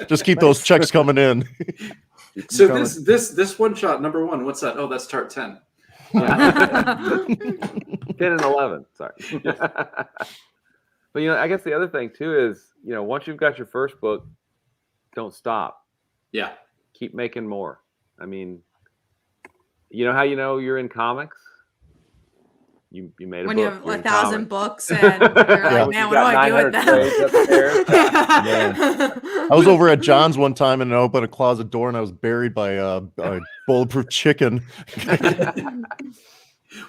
Just keep those checks coming in. So this one shot number 1, what's that? Oh, that's Tart 10. 10 and 11. Sorry. But I guess the other thing too is once you've got your first book, don't stop. Yeah. Keep making more. I mean, how you're in comics you made a when book. you have you're in 1,000 comics. books and you're like, man, what do I do with them? I was over at John's one time and I opened a closet door and I was buried by a bulletproof chicken.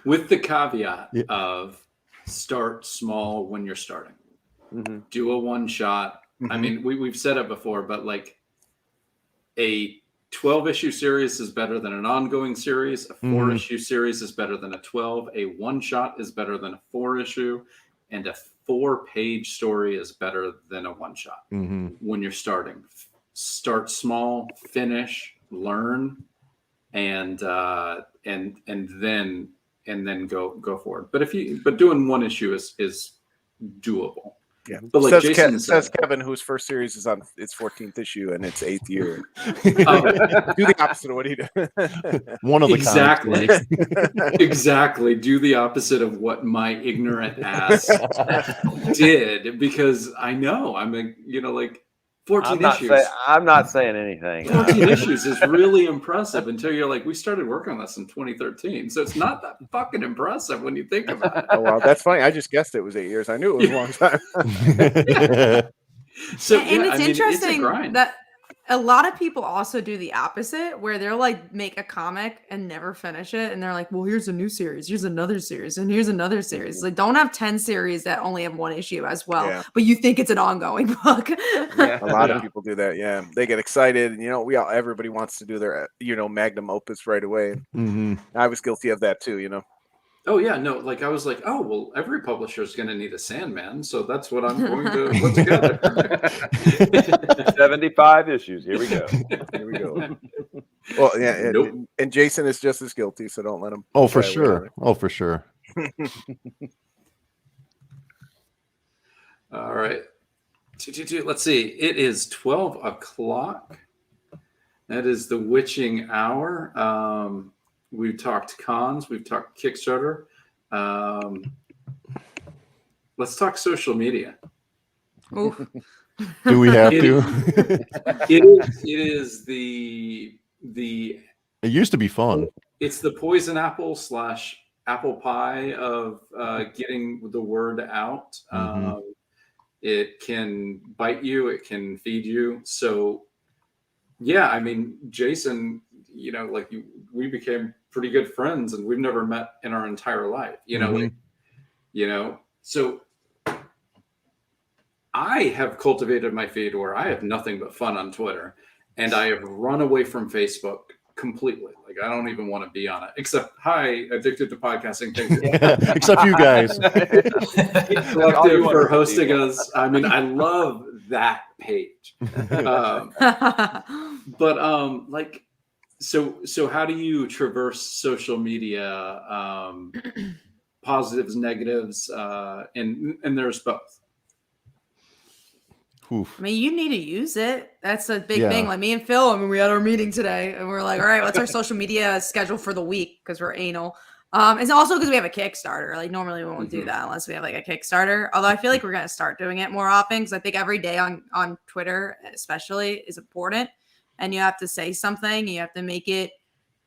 With the caveat of start small when you're starting. Mm-hmm. Do a one shot. Mm-hmm. I mean, we've said it before, but like a 12-issue series is better than an ongoing series. A 4-issue series is better than a 12. A one-shot is better than a 4-issue. And a 4-page story is better than a one-shot. When you're starting. Start small, finish, learn, and then go forward. But doing one issue is doable. Yeah, but like says Kevin, whose first series is on its 14th issue and its 8th year. Do the opposite of what he did. One of the exactly. Do the opposite of what my ignorant ass did, because I know I'm like 14 issues. I'm not saying anything. 14 issues is really impressive until you're like, we started working on this in 2013. So it's not that fucking impressive when you think about it. Oh, wow. That's funny. I just guessed it was 8 years. I knew it was a long time. So, and it's interesting that a lot of people also do the opposite, where they're like make a comic and never finish it. And they're like, well, here's a new series. Here's another series. And here's another series. Like, don't have 10 series that only have one issue as well. But you think it's an ongoing book. A lot of people do that. Yeah. They get excited. And, everybody wants to do their, magnum opus right away. I was guilty of that too, Oh yeah, no, like I was like, oh well, every publisher is going to need a Sandman, so that's what I'm going to put together. 75 issues. Here we go. Well, yeah, and Jason is just as guilty, so don't let him. Oh, for sure. Oh, for sure. All right, let's see. It is 12 o'clock. That is the witching hour. We've talked cons. We've talked Kickstarter. Let's talk social media. Oof. Do we have to? It is the. It used to be fun. It's the poison apple / apple pie of getting the word out. It can bite you. It can feed you. So, yeah, I mean, Jason, we became pretty good friends, and we've never met in our entire life. So I have cultivated my feed where I have nothing but fun on Twitter, and I have run away from Facebook completely. Like, I don't even want to be on it, except hi, addicted to podcasting. Thank you. Except you guys. Collective for hosting us. I mean, I love that page. So how do you traverse social media, positives, negatives, and there's both? Oof. I mean, you need to use it. That's a big thing. Like me and Phil, we had our meeting today and we're like, all right, what's our social media schedule for the week? Because we're anal. It's also because we have a Kickstarter. Like normally we won't do that unless we have like a Kickstarter. Although I feel like we're going to start doing it more often, because I think every day on Twitter especially is important. And you have to say something. You have to make it.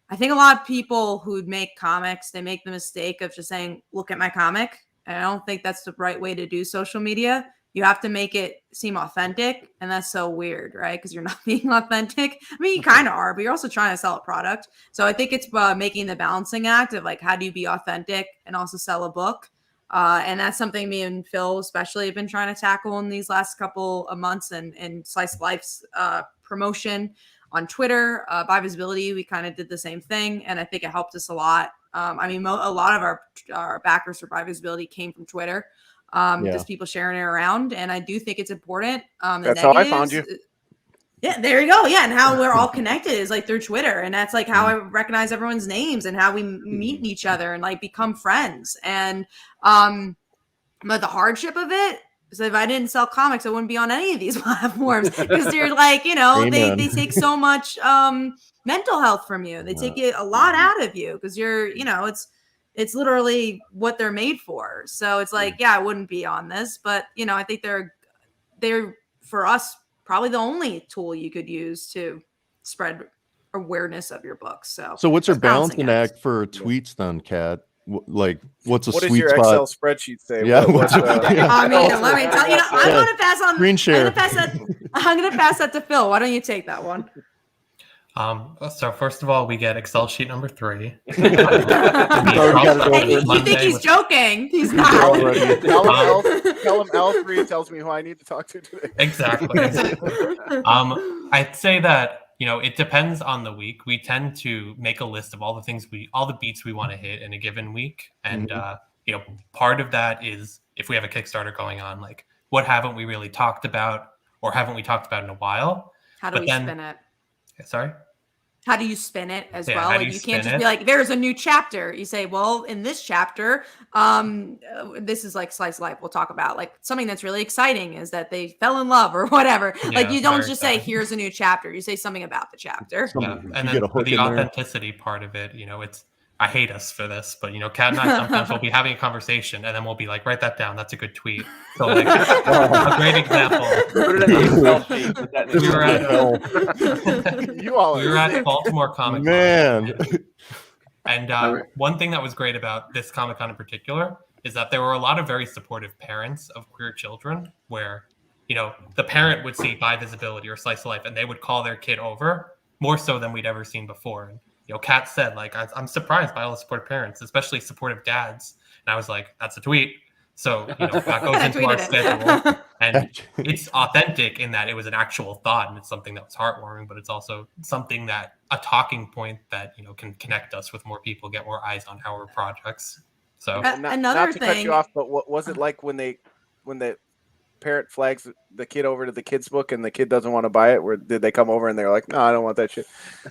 I think a lot of people who make comics, they make the mistake of just saying, look at my comic. And I don't think that's the right way to do social media. You have to make it seem authentic. And that's so weird, right? Because you're not being authentic. I mean, you kind of are, but you're also trying to sell a product. So I think it's making the balancing act of like, how do you be authentic and also sell a book? And that's something me and Phil especially have been trying to tackle in these last couple of months, and Slice of Life's promotion on Twitter, by visibility, we kind of did the same thing. And I think it helped us a lot. I mean, a lot of our backers for by visibility came from Twitter. Just people sharing it around. And I do think it's important. That's how I found you. Yeah, there you go. Yeah. And how we're all connected is like through Twitter. And that's like how I recognize everyone's names and how we meet each other and like become friends. And, but the hardship of it is if I didn't sell comics, I wouldn't be on any of these platforms, because they're like, they take so much, mental health from you. They take it a lot out of you because you're, it's literally what they're made for. So it's like, yeah, I wouldn't be on this, but I think they're for us, probably the only tool you could use to spread awareness of your books. So what's your balancing act for tweets then, Kat? like what's a What does sweet your spot? Excel spreadsheet say? Yeah, What, I mean, let me tell you. I'm going to pass on. Screen share. I'm going to pass that to Phil. Why don't you take that one? So first of all, we get Excel sheet number 3. Hey, you think he's joking? He's not. Tell him L3 tells me who I need to talk to today. Exactly. I'd say that, it depends on the week. We tend to make a list of all the beats we want to hit in a given week. And, part of that is if we have a Kickstarter going on, like what haven't we really talked about or haven't we talked about in a while? How do we spin it? Sorry? How do you spin it as well? Like you can't just be like, there's a new chapter. You say, well, in this chapter, this is like slice of life. We'll talk about like something that's really exciting is that they fell in love or whatever. Yeah, like you don't just say, here's a new chapter. You say something about the chapter. Yeah. And then for the authenticity part of it, I hate us for this, but Kat and I sometimes we'll be having a conversation and then we'll be like, write that down. That's a good tweet. So like a great example. We were at Baltimore Comic Con. Man. And one thing that was great about this Comic-Con in particular is that there were a lot of very supportive parents of queer children where, the parent would see By Visibility or Slice of Life and they would call their kid over more so than we'd ever seen before. And, Kat said, like, I'm surprised by all the supportive parents, especially supportive dads. And I was like, that's a tweet. So, that goes into our schedule. And it's authentic in that it was an actual thought and it's something that was heartwarming, but it's also something that a talking point that, can connect us with more people, get more eyes on our projects. So not to cut you off, but what was it like when the parent flags the kid over to the kids book and the kid doesn't want to buy it? Where did they come over and they're like, no, I don't want that shit?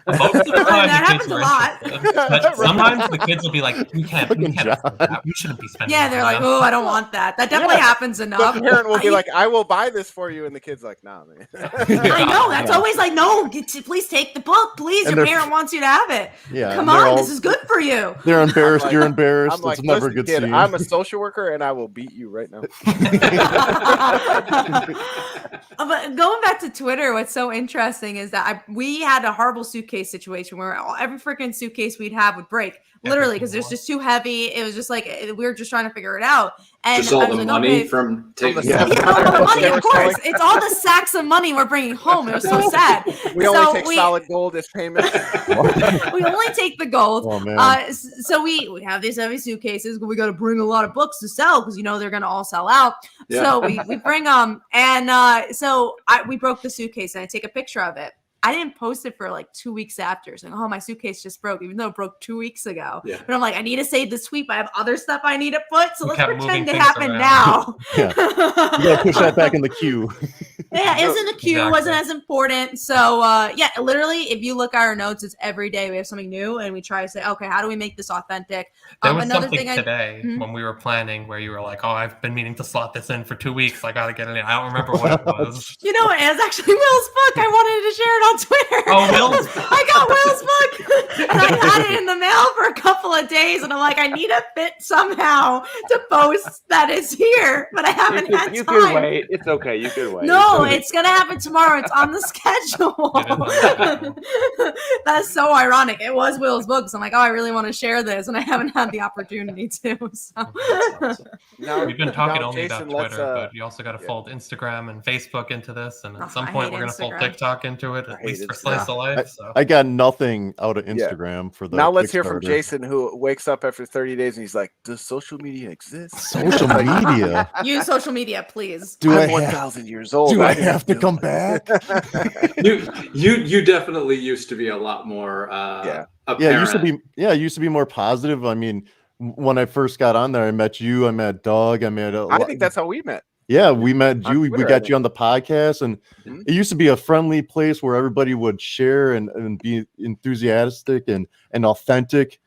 Most of the time, that happens a lot. But sometimes the kids will be like, we can't afford that. We shouldn't be spending. Yeah, they're like, oh, I don't want that. That definitely happens enough. The parent will be like, I will buy this for you, and the kid's like, nah, man. I know that's always like, no, please take the book, please. Your parent wants you to have it. Yeah, come on, this is good for you. They're embarrassed. Like, you're embarrassed. I'm like, it's never a good kid, scene. I'm a social worker, and I will beat you right now. But going back to Twitter, what's so interesting is that we had a horrible suitcase situation where every freaking suitcase we'd have would break, literally, because it was just too heavy. It was just like we were just trying to figure it out. And just all the money from taking all the money, of course. It's all the sacks of money we're bringing home. It was so sad. We only take solid gold as payment. We only take the gold. Oh, man. So we have these heavy suitcases. We got to bring a lot of books to sell because they're going to all sell out. Yeah. So we bring them, and so we broke the suitcase, and I take a picture of it. I didn't post it for like 2 weeks after. So, my suitcase just broke, even though it broke 2 weeks ago. Yeah. But I'm like, I need to save the tweet. But I have other stuff I need to put. So let's pretend it happened now. Yeah. You gotta push that back in the queue. Yeah, it was in the queue. Exactly. It wasn't as important. So, literally, if you look at our notes, it's every day we have something new, and we try to say, okay, how do we make this authentic? There was something today when we were planning where you were like, oh, I've been meaning to slot this in for 2 weeks. I got to get it in. I don't remember what it was. It was actually Will's book. I wanted to share it on Twitter. Oh, Will's? I got Will's book, and I had it in the mail for a couple of days, and I'm like, I need a fit somehow to post that it's here, but I haven't had time. You can wait. It's okay. You can wait. No, it's going to happen tomorrow. It's on the schedule. That's so ironic. It was Will's book, so I'm like, oh, I really want to share this, and I haven't had the opportunity to. So. We've been talking only about Twitter, but you also got to fold Instagram and Facebook into this, and at some point we're going to fold TikTok into it, at least for Slice of Life. So. I got nothing out of Instagram for the. Now let's hear from Jason, who wakes up after 30 days and he's like, "Does social media exist? Social media? Use social media, please." I'm 1,000 years old. Do I have to come back? You definitely used to be a lot more. Used to be more positive. I mean, when I first got on there, I met you. I met Doug. I think that's how we met. Yeah, we met you. We got you on the podcast, and it used to be a friendly place where everybody would share and be enthusiastic and authentic.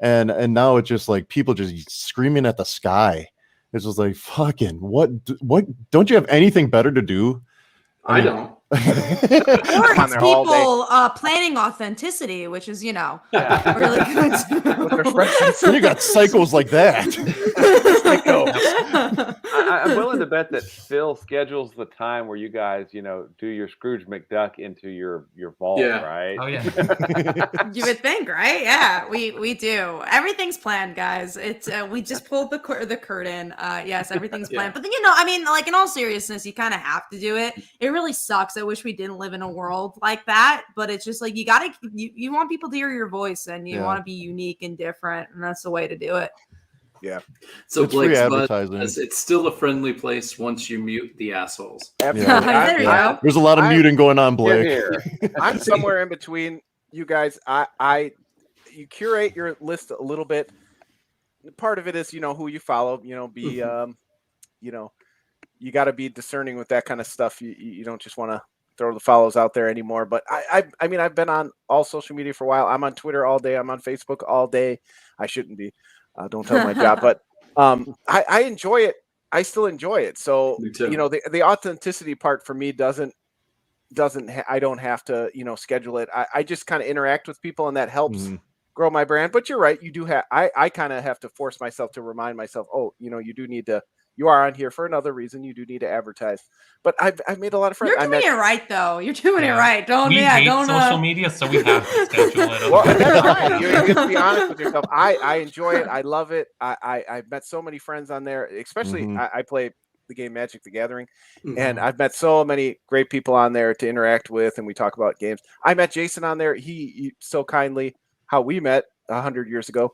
And now it's just like people just screaming at the sky. It's just like, fucking what? Don't you have anything better to do? I don't. Or it's people planning authenticity, which is, really good. You got psychos like that. I'm willing to bet that Phil schedules the time where you guys, do your Scrooge McDuck into your vault, Yeah. right? Oh yeah. You would think, right? Yeah, we do. Everything's planned, guys. It's we just pulled the curtain. Yes, everything's planned. But then, I mean, like in all seriousness, you kind of have to do it. It really sucks. I wish we didn't live in a world like that. But it's just like you want people to hear your voice, and you want to be unique and different, and that's the way to do it. Yeah. So It's free Blake's advertising. it's still a friendly place once you mute the assholes. Absolutely. There you go. There's a lot of muting going on, Blake. Here. I'm somewhere in between you guys. You curate your list a little bit. Part of it is, who you follow, be, you got to be discerning with that kind of stuff. You don't just want to throw the follows out there anymore. But I mean, I've been on all social media for a while. I'm on Twitter all day. I'm on Facebook all day. I shouldn't be. Don't tell my job, but I enjoy it. I still enjoy it. So, the authenticity part for me I don't have to, schedule it. I just kind of interact with people, and that helps grow my brand. But you're right. You do have, I kind of have to force myself to remind myself, you are on here for another reason. You do need to advertise. But I've made a lot of friends. You're doing it right, though. You're doing it right. Don't we hate don't social media, so we have to schedule it. Well, that's fine. You have to be honest with yourself. I enjoy it. I love it. I've met so many friends on there, especially I play the game Magic the Gathering, and I've met so many great people on there to interact with, and we talk about games. I met Jason on there. He so kindly, how we met 100 years ago.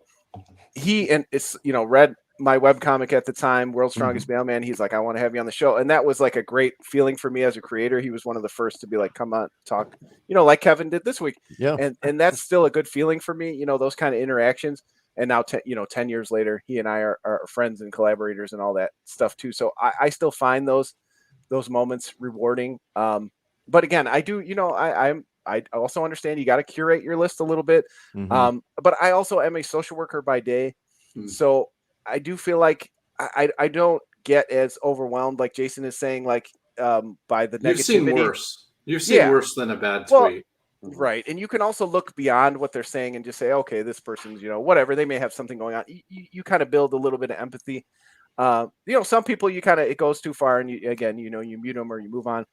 He and it's read my webcomic at the time, World's Strongest Mailman. He's like, I want to have you on the show. And that was like a great feeling for me as a creator. He was one of the first to be like, come on, talk, like Kevin did this week. Yeah. And that's still a good feeling for me, those kind of interactions. And now, 10 years later, he and I are friends and collaborators and all that stuff too. So I still find those moments rewarding. But again, I do, I also understand you got to curate your list a little bit. But I also am a social worker by day. So I do feel like I don't get as overwhelmed like Jason is saying, like by the negativity. You've seen worse. You've seen worse than a bad tweet. Right. And you can also look beyond what they're saying and just say, okay, this person's, whatever, they may have something going on. You kind of build a little bit of empathy. Some people it goes too far and you mute them or you move on,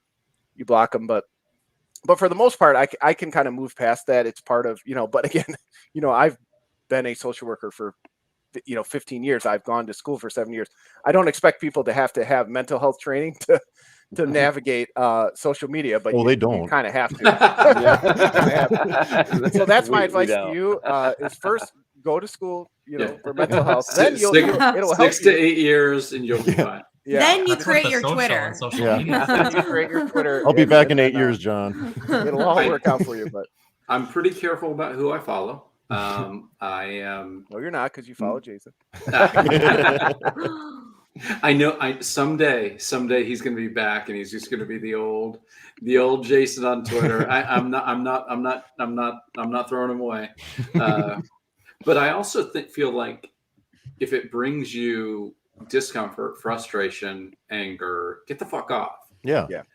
you block them. But for the most part, I can kind of move past that. It's part of, but again, I've been a social worker for 15 years. I've gone to school for 7 years. I don't expect people to have mental health training to navigate social media, but they don't. You kind of have to. So that's my advice to you: is first go to school, for mental health. Then it'll help 6 to 8 years, and you'll be fine. Yeah. Then you That's create what the your social Twitter. and social media. You create your Twitter. I'll be back in 8 years, John. It'll all work out for you, but I'm pretty careful about who I follow. I am. No, you're not, because you follow Jason. I know. Someday he's going to be back, and he's just going to be the old Jason on Twitter. I'm not throwing him away. But I also feel like if it brings you discomfort, frustration, anger, get the fuck off. Yeah. Exactly.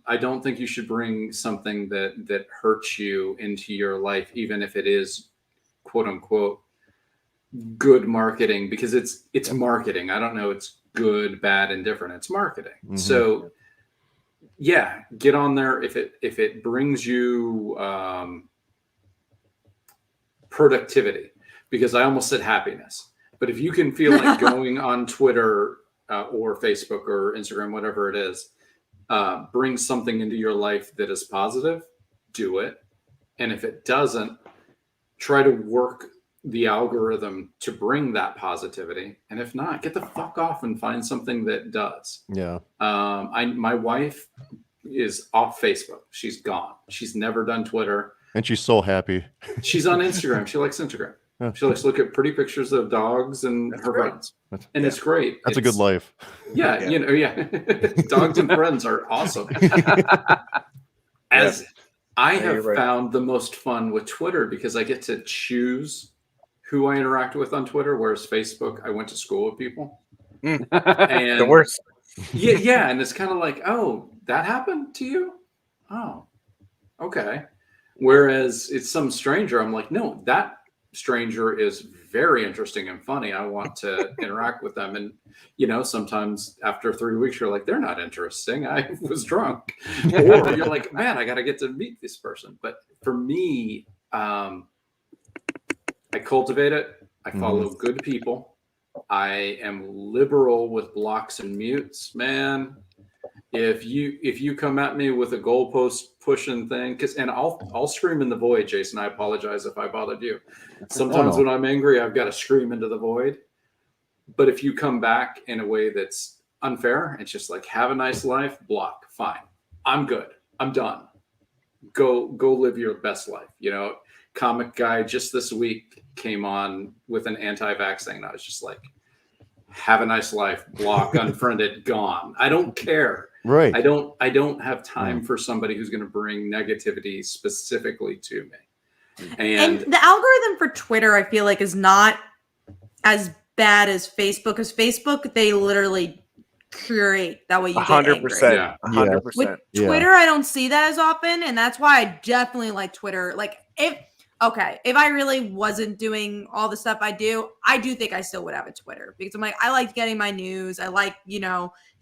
I don't think you should bring something that hurts you into your life, even if it is quote unquote good marketing, because it's marketing. I don't know. It's good, bad, indifferent. It's marketing. So yeah, get on there. If it brings you productivity, because I almost said happiness, but if you can feel like going on Twitter or Facebook or Instagram, whatever it is, bring something into your life that is positive, do it. And if it doesn't, try to work the algorithm to bring that positivity. And if not, get the fuck off and find something that does. Yeah. My wife is off Facebook. She's gone. She's never done Twitter. And she's so happy. She's on Instagram. She likes Instagram. Yeah. She likes to look at pretty pictures of dogs and her friends. And it's great. That's a good life. Yeah. Dogs and friends are awesome. As I have found the most fun with Twitter, because I get to choose who I interact with on Twitter, whereas Facebook, I went to school with people. And the worst. Yeah. And it's kind of like, oh, that happened to you? Oh, okay. Whereas it's some stranger, I'm like, no, that stranger is very interesting and funny, I want to interact with them. And, sometimes after 3 weeks, you're like, they're not interesting. I was drunk. Or you're like, man, I got to get to meet this person. But for me, I cultivate it. I follow good people. I am liberal with blocks and mutes, man. If you come at me with a goalpost pushing thing, and I'll scream in the void, Jason. I apologize if I bothered you. Sometimes when I'm angry, I've got to scream into the void. But if you come back in a way that's unfair, it's just like, have a nice life, block, fine. I'm good. I'm done. Go live your best life. Comic guy just this week came on with an anti-vax thing, and I was just like, have a nice life, block, unfriended, gone. I don't care. Right. I don't have time for somebody who's going to bring negativity specifically to me. And the algorithm for Twitter, I feel like, is not as bad as Facebook, because Facebook, they literally curate that way you get 100%. angry. Yeah. 100%. With Twitter, I don't see that as often, and that's why I definitely like Twitter. Like, if I really wasn't doing all the stuff I do think I still would have a Twitter, because I'm like, I like getting my news. I like,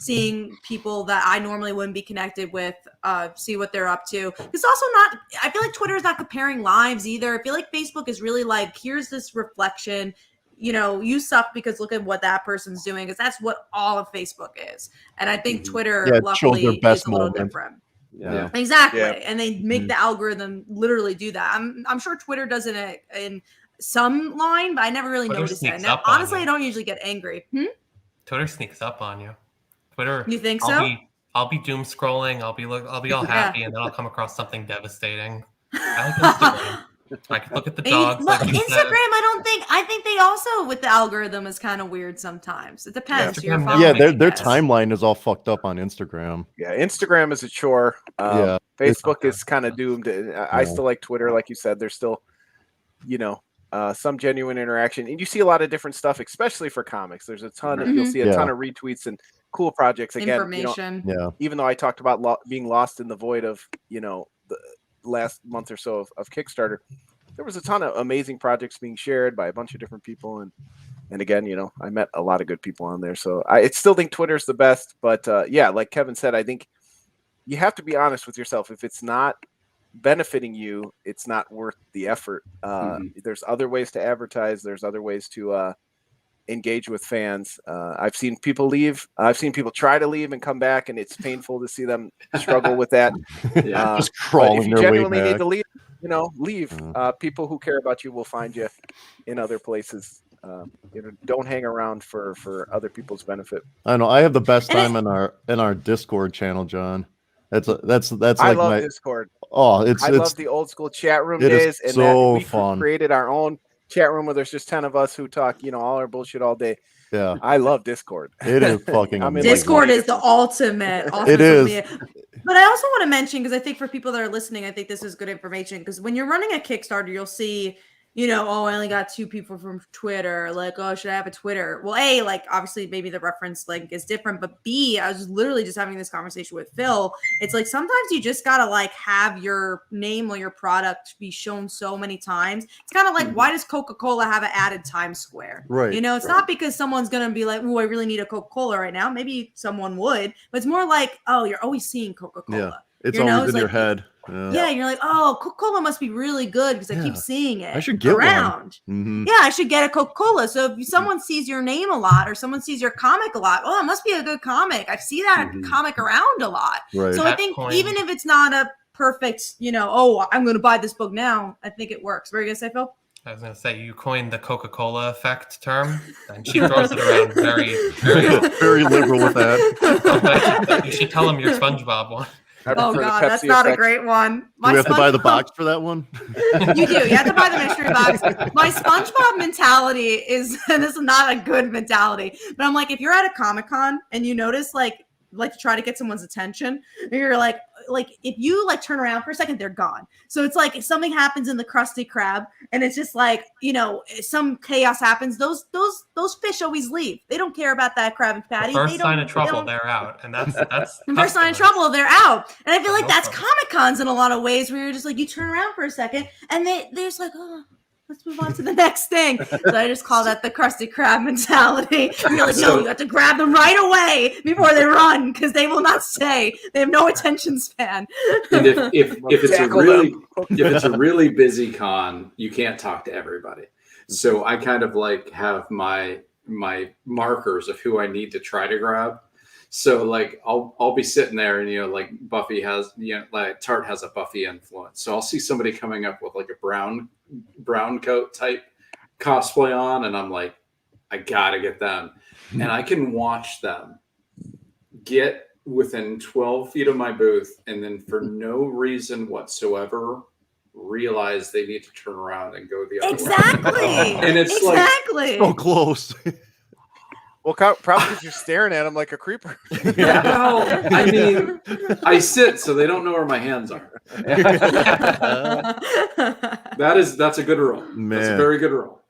seeing people that I normally wouldn't be connected with, see what they're up to. It's also not, I feel like Twitter is not comparing lives either. I feel like Facebook is really like, here's this reflection. You suck because look at what that person's doing, because that's what all of Facebook is. And I think Twitter, luckily, is a little different. Yeah. Exactly. Yeah. And they make the algorithm literally do that. I'm sure Twitter does it in some line, but I never really Twitter noticed it. sneaks And up on honestly, you. I don't usually get angry. Twitter sneaks up on you. Twitter. You think so? I'll be doom scrolling. I'll be all happy, and then I'll come across something devastating. I like Instagram. I can look at the dogs. But like you Instagram, said. I think they also, with the algorithm, is kind of weird sometimes. It depends. Yeah, their timeline is all fucked up on Instagram. Yeah, Instagram is a chore. Facebook is kind of doomed. I still like Twitter, like you said. There's still, some genuine interaction, and you see a lot of different stuff, especially for comics. There's a ton of you'll see a ton of retweets and cool projects. Again, information. Even though I talked about being lost in the void of the last month or so of Kickstarter, there was a ton of amazing projects being shared by a bunch of different people, and again, I met a lot of good people on there. So I still think Twitter's the best, but like Kevin said, I think you have to be honest with yourself. If it's not benefiting you, it's not worth the effort. There's other ways to advertise. There's other ways to engage with fans. I've seen people leave. I've seen people try to leave and come back, and it's painful to see them struggle with that. Just crawling if you their way genuinely back. need to leave, leave. People who care about you will find you in other places. Don't hang around for other people's benefit. I know. I have the best time in our Discord channel, John. That's like I love Discord. Oh, I love the old school chat room it days, is and so we fun. created our own chat room where there's just 10 of us who talk, all our bullshit all day. Yeah, I love Discord. it is fucking amazing. Discord is the ultimate. It is. But I also want to mention, because I think for people that are listening, I think this is good information, because when you're running a Kickstarter, you'll see, I only got 2 people from Twitter. Like, oh, should I have a Twitter? Well, A, like, obviously maybe the reference link is different, but B, I was literally just having this conversation with Phil. It's like, sometimes you just got to like have your name or your product be shown so many times. It's kind of like, why does Coca-Cola have an added Times Square? Right. It's not because someone's going to be like, oh, I really need a Coca-Cola right now. Maybe someone would, but it's more like, oh, you're always seeing Coca-Cola. Yeah. It's always in your head. Yeah, you're like, oh, Coca-Cola must be really good because I keep seeing it. I should get around. One. Yeah, I should get a Coca-Cola. So if someone sees your name a lot or someone sees your comic a lot, oh, it must be a good comic. I see that comic around a lot. Right. So I think even if it's not a perfect, oh, I'm going to buy this book now, I think it works. What are you going to say, Phil? I was going to say, you coined the Coca-Cola effect term, and she throws it around very, very, very liberal with that. You should tell them your SpongeBob one. Oh God, that's not a great one. Do we have to buy the box for that one? You do. You have to buy the mystery box. My SpongeBob mentality is, and this is not a good mentality, but I'm like, if you're at a Comic-Con and you notice like to try to get someone's attention, and you're like if you like turn around for a second, they're gone. So it's like if something happens in the Krusty Krab and it's just like, some chaos happens, those fish always leave. They don't care about that Krabby Patty. The first sign of trouble, they're out. And that's the first sign of trouble, they're out. And I feel like that's Comic-Cons in a lot of ways, where you're just like, you turn around for a second and they're just like, oh, let's move on to the next thing. So I just call that the Krusty Krab mentality. You're like, no, you have to grab them right away before they run because they will not stay. They have no attention span. And if it's a really busy con, you can't talk to everybody. So I kind of like have my markers of who I need to try to grab. So like I'll be sitting there and like Buffy has like Tart has a Buffy influence. So I'll see somebody coming up with like a brown coat type cosplay on, and I'm like, I gotta get them. And I can watch them get within 12 feet of my booth, and then for no reason whatsoever realize they need to turn around and go the other way. And it's like so close. Well, probably because you're staring at them like a creeper. Yeah. No, I mean, I sit so they don't know where my hands are. That's a good rule. Man. That's a very good rule.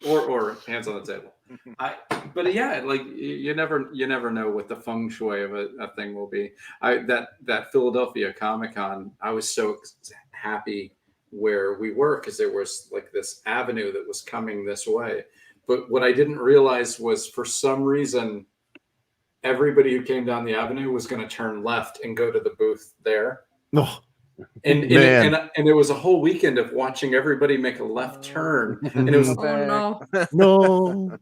Or hands on the table. But yeah, like you never know what the feng shui of a thing will be. That Philadelphia Comic-Con, I was so happy where we were because there was like this avenue that was coming this way. But what I didn't realize was for some reason, everybody who came down the avenue was going to turn left and go to the booth there. No. And it was a whole weekend of watching everybody make a left turn. And it was no.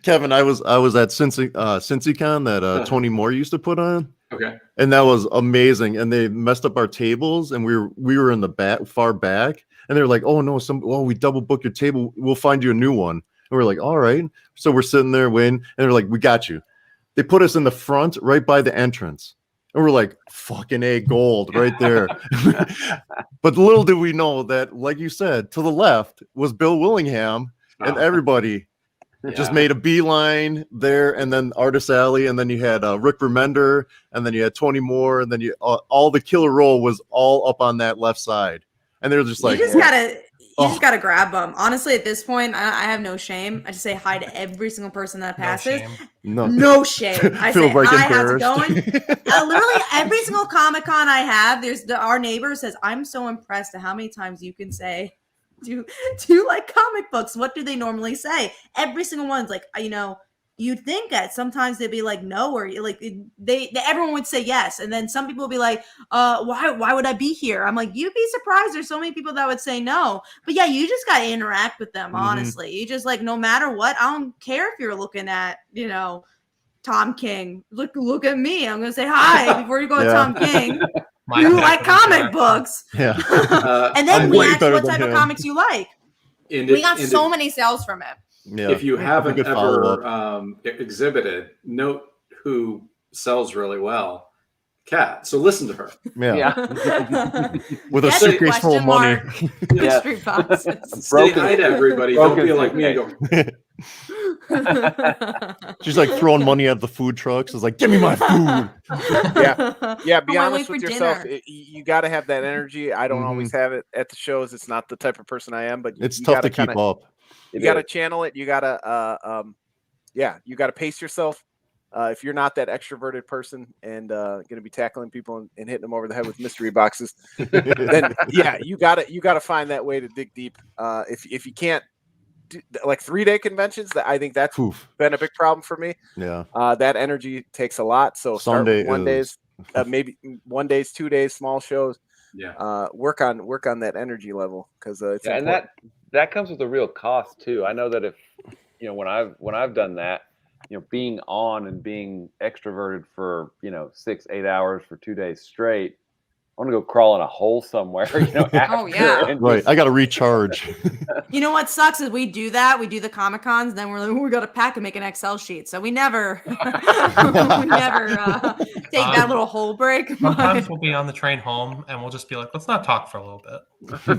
Kevin, I was at CincyCon that Tony Moore used to put on. Okay. And that was amazing. And they messed up our tables, and we were in the far back. And they were like, "Oh no, we double booked your table. We'll find you a new one." And we're like, "All right." So we're sitting there waiting, and they're like, "We got you." They put us in the front, right by the entrance, and we're like, "Fucking A, gold right there." But little did we know that, like you said, to the left was Bill Willingham, and everybody just made a beeline there, and then Artist Alley, and then you had Rick Remender, and then you had Tony Moore, and then you all the killer roll was all up on that left side. And they're just like, you just gotta grab them. Honestly, at this point, I have no shame. I just say hi to every single person that passes. No shame. I say like hi, how's it going? Literally every single Comic-Con I have, our neighbor says, "I'm so impressed at how many times you can say, do you like comic books? What do they normally say?" Every single one's like, you'd think that sometimes they'd be like no, or like everyone would say yes, and then some people would be like, why would I be here? I'm like, you'd be surprised. There's so many people that would say no, but yeah, you just gotta interact with them. Honestly, you just like no matter what. I don't care if you're looking at Tom King. Look at me. I'm gonna say hi before you go to Tom King. You like comic books, and then we ask what type of comics you like. We got so many sales from it. Yeah. If you haven't ever exhibited, note who sells really well. Kat. So listen to her. Yeah. With a suitcase full of money. Mystery boxes. Say hi to everybody. Don't be like me and go. She's like throwing money at the food trucks. It's like, give me my food. Yeah. Be honest with yourself. You got to have that energy. I don't always have it at the shows. It's not the type of person I am, but it's tough to keep up. You got to channel it. You got to, you got to pace yourself. If you're not that extroverted person and going to be tackling people and hitting them over the head with mystery boxes, then you got to find that way to dig deep. If you can't do, like 3-day conventions, I think that's been a big problem for me. Yeah. That energy takes a lot. So start with 1 days, maybe 1 days, 2 days, small shows. Yeah. Work on that energy level because it's and that comes with a real cost too. I know that if when I've done that, being on and being extroverted for 6-8 hours for 2 days straight, I want to go crawl in a hole somewhere. After right. I got to recharge. You know what sucks is we do that. We do the Comic Cons, then we're like, we got to pack and make an Excel sheet. So we never, take that little hole break. Sometimes we'll be on the train home and we'll just be like, let's not talk for a little bit.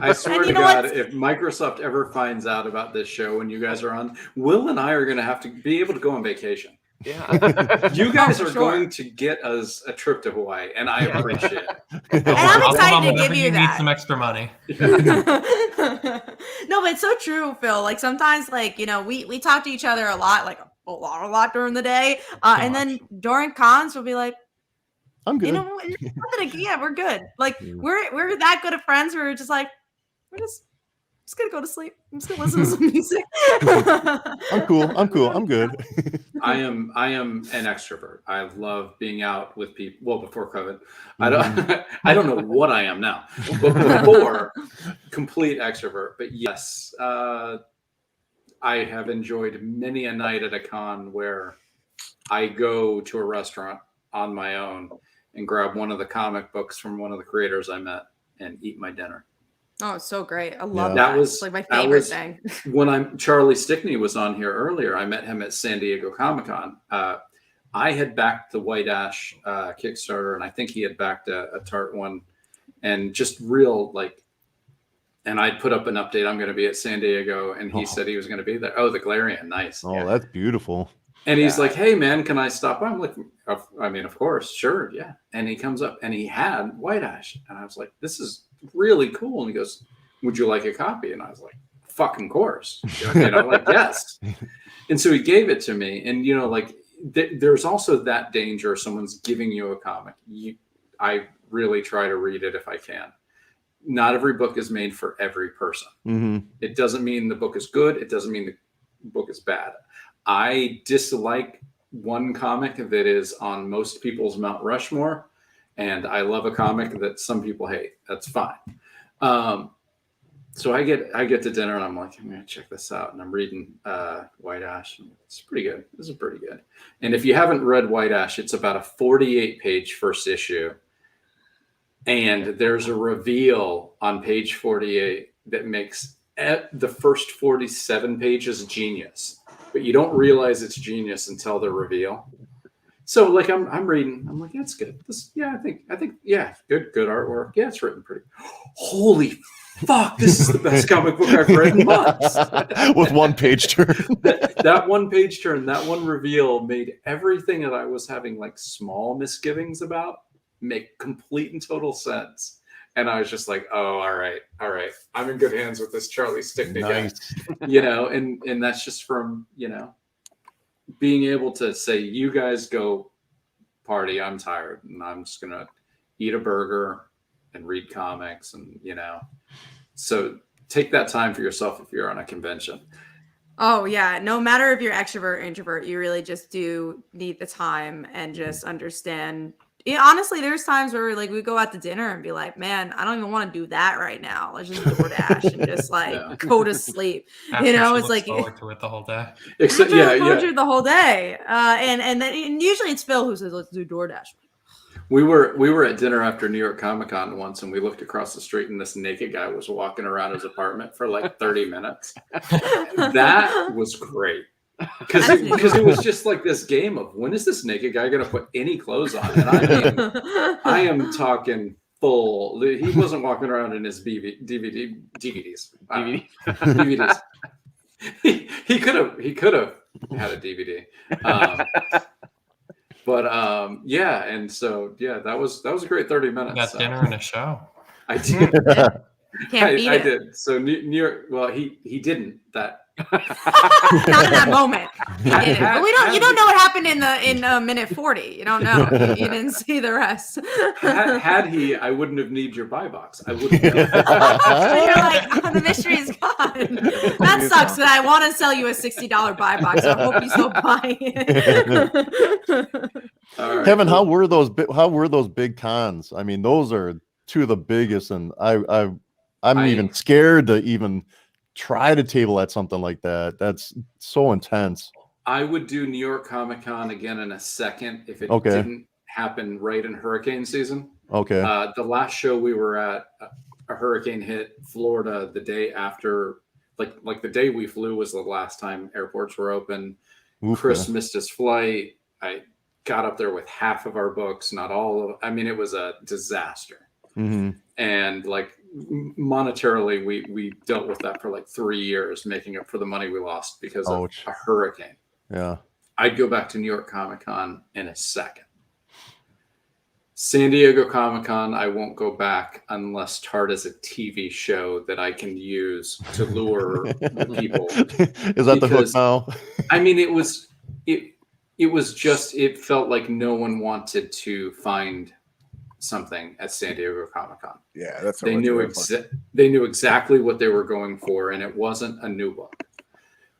I swear to God, if Microsoft ever finds out about this show when you guys are on, Will and I are going to have to be able to go on vacation. Yeah, you guys are going to get us a trip to Hawaii, and I appreciate it. And I'm excited to give you that. Need some extra money. No, but it's so true, Phil. Like sometimes, like we talk to each other a lot, like a lot during the day, and then during cons, we'll be like, "I'm good." Yeah, we're good. Like we're that good of friends. We're just like we're just just gonna go to sleep. I'm just gonna listen to some music. I'm cool. I'm good. I am an extrovert. I love being out with people. Well, before COVID, I don't know what I am now, but before, complete extrovert. But yes, I have enjoyed many a night at a con where I go to a restaurant on my own and grab one of the comic books from one of the creators I met and eat my dinner. Oh, it's so great. I love Yeah. that. It's like my favorite thing. When Charlie Stickney was on here earlier, I met him at San Diego Comic-Con. I had backed the White Ash Kickstarter, and I think he had backed a Tart one, and just real like, and I put up an update. I'm going to be at San Diego, and he said he was going to be there. Oh, the Galarian. Nice. Oh, that's beautiful. And he's like, hey, man, can I stop by? I'm like, I mean, of course, sure, yeah. And he comes up, and he had White Ash. And I was like, this is really cool. And he goes, would you like a copy? And I was like, fucking course. You know, like, yes. And so he gave it to me. And, you know, like, there's also that danger. Someone's giving you a comic. I really try to read it if I can. Not every book is made for every person. Mm-hmm. It doesn't mean the book is good. It doesn't mean the book is bad. I dislike one comic that is on most people's Mount Rushmore, and I love a comic that some people hate. That's fine. So I get to dinner and I'm like, I'm gonna check this out, and I'm reading White Ash. And it's pretty good. This is pretty good. And if you haven't read White Ash, it's about a 48-page first issue, and there's a reveal on page 48 that makes the first 47 pages genius. But you don't realize it's genius until the reveal. So like I'm reading, I'm like, that's good. I think good artwork. Yeah, it's written pretty. Holy fuck, this is the best comic book I've read in months. With one page turn. that one page turn, that one reveal made everything that I was having like small misgivings about make complete and total sense. And I was just like, oh, all right. I'm in good hands with this Charlie Stickney guy. You know, and that's just from, you know, being able to say, you guys go party, I'm tired, and I'm just going to eat a burger and read comics, and, you know. So take that time for yourself if you're on a convention. Oh, yeah. No matter if you're extrovert or introvert, you really just do need the time and just understand. Yeah, honestly, there's times where like we go out to dinner and be like, man, I don't even want to do that right now. Let's just DoorDash and just like go to sleep. After you know, she it's looks like forward to it the whole day. Except, the whole day. And then usually it's Phil who says, let's do DoorDash. We were at dinner after New York Comic Con once, and we looked across the street, and this naked guy was walking around his apartment for like 30 minutes. That was great. Because it was just like this game of, when is this naked guy going to put any clothes on? And I am talking full. He wasn't walking around in his DVDs. He could have had a DVD. Yeah, and so that was a great 30 minutes. You got dinner and a show. I did. I did. So New York. Well, he didn't. That. Not in that moment. But you don't know what happened in minute 40. You don't know. You didn't see the rest. Had he, I wouldn't have needed your buy box. I wouldn't. You're like, the mystery is gone. That sucks. That I want to sell you a $60 buy box. I hope you still buy it. All right. Kevin, how were those big cons? I mean, those are two of the biggest, and I'm even scared to even try to table at something like that. That's so intense. I would do New York Comic Con again in a second if it didn't happen right in hurricane season. Okay. The last show we were at, a hurricane hit Florida the day after, like the day we flew was the last time airports were open. Chris missed his flight. I got up there with half of our books, not all of. I mean, it was a disaster. Mm-hmm. And like monetarily, we dealt with that for like 3 years, making up for the money we lost because of a hurricane. Yeah. I'd go back to New York Comic Con in a second. San Diego Comic Con, I won't go back unless Tart is a TV show that I can use to lure the people. Is that the hook now? I mean, it was just, it felt like no one wanted to find something at San Diego Comic-Con. Yeah, that's They knew exactly what they were going for, and it wasn't a new book.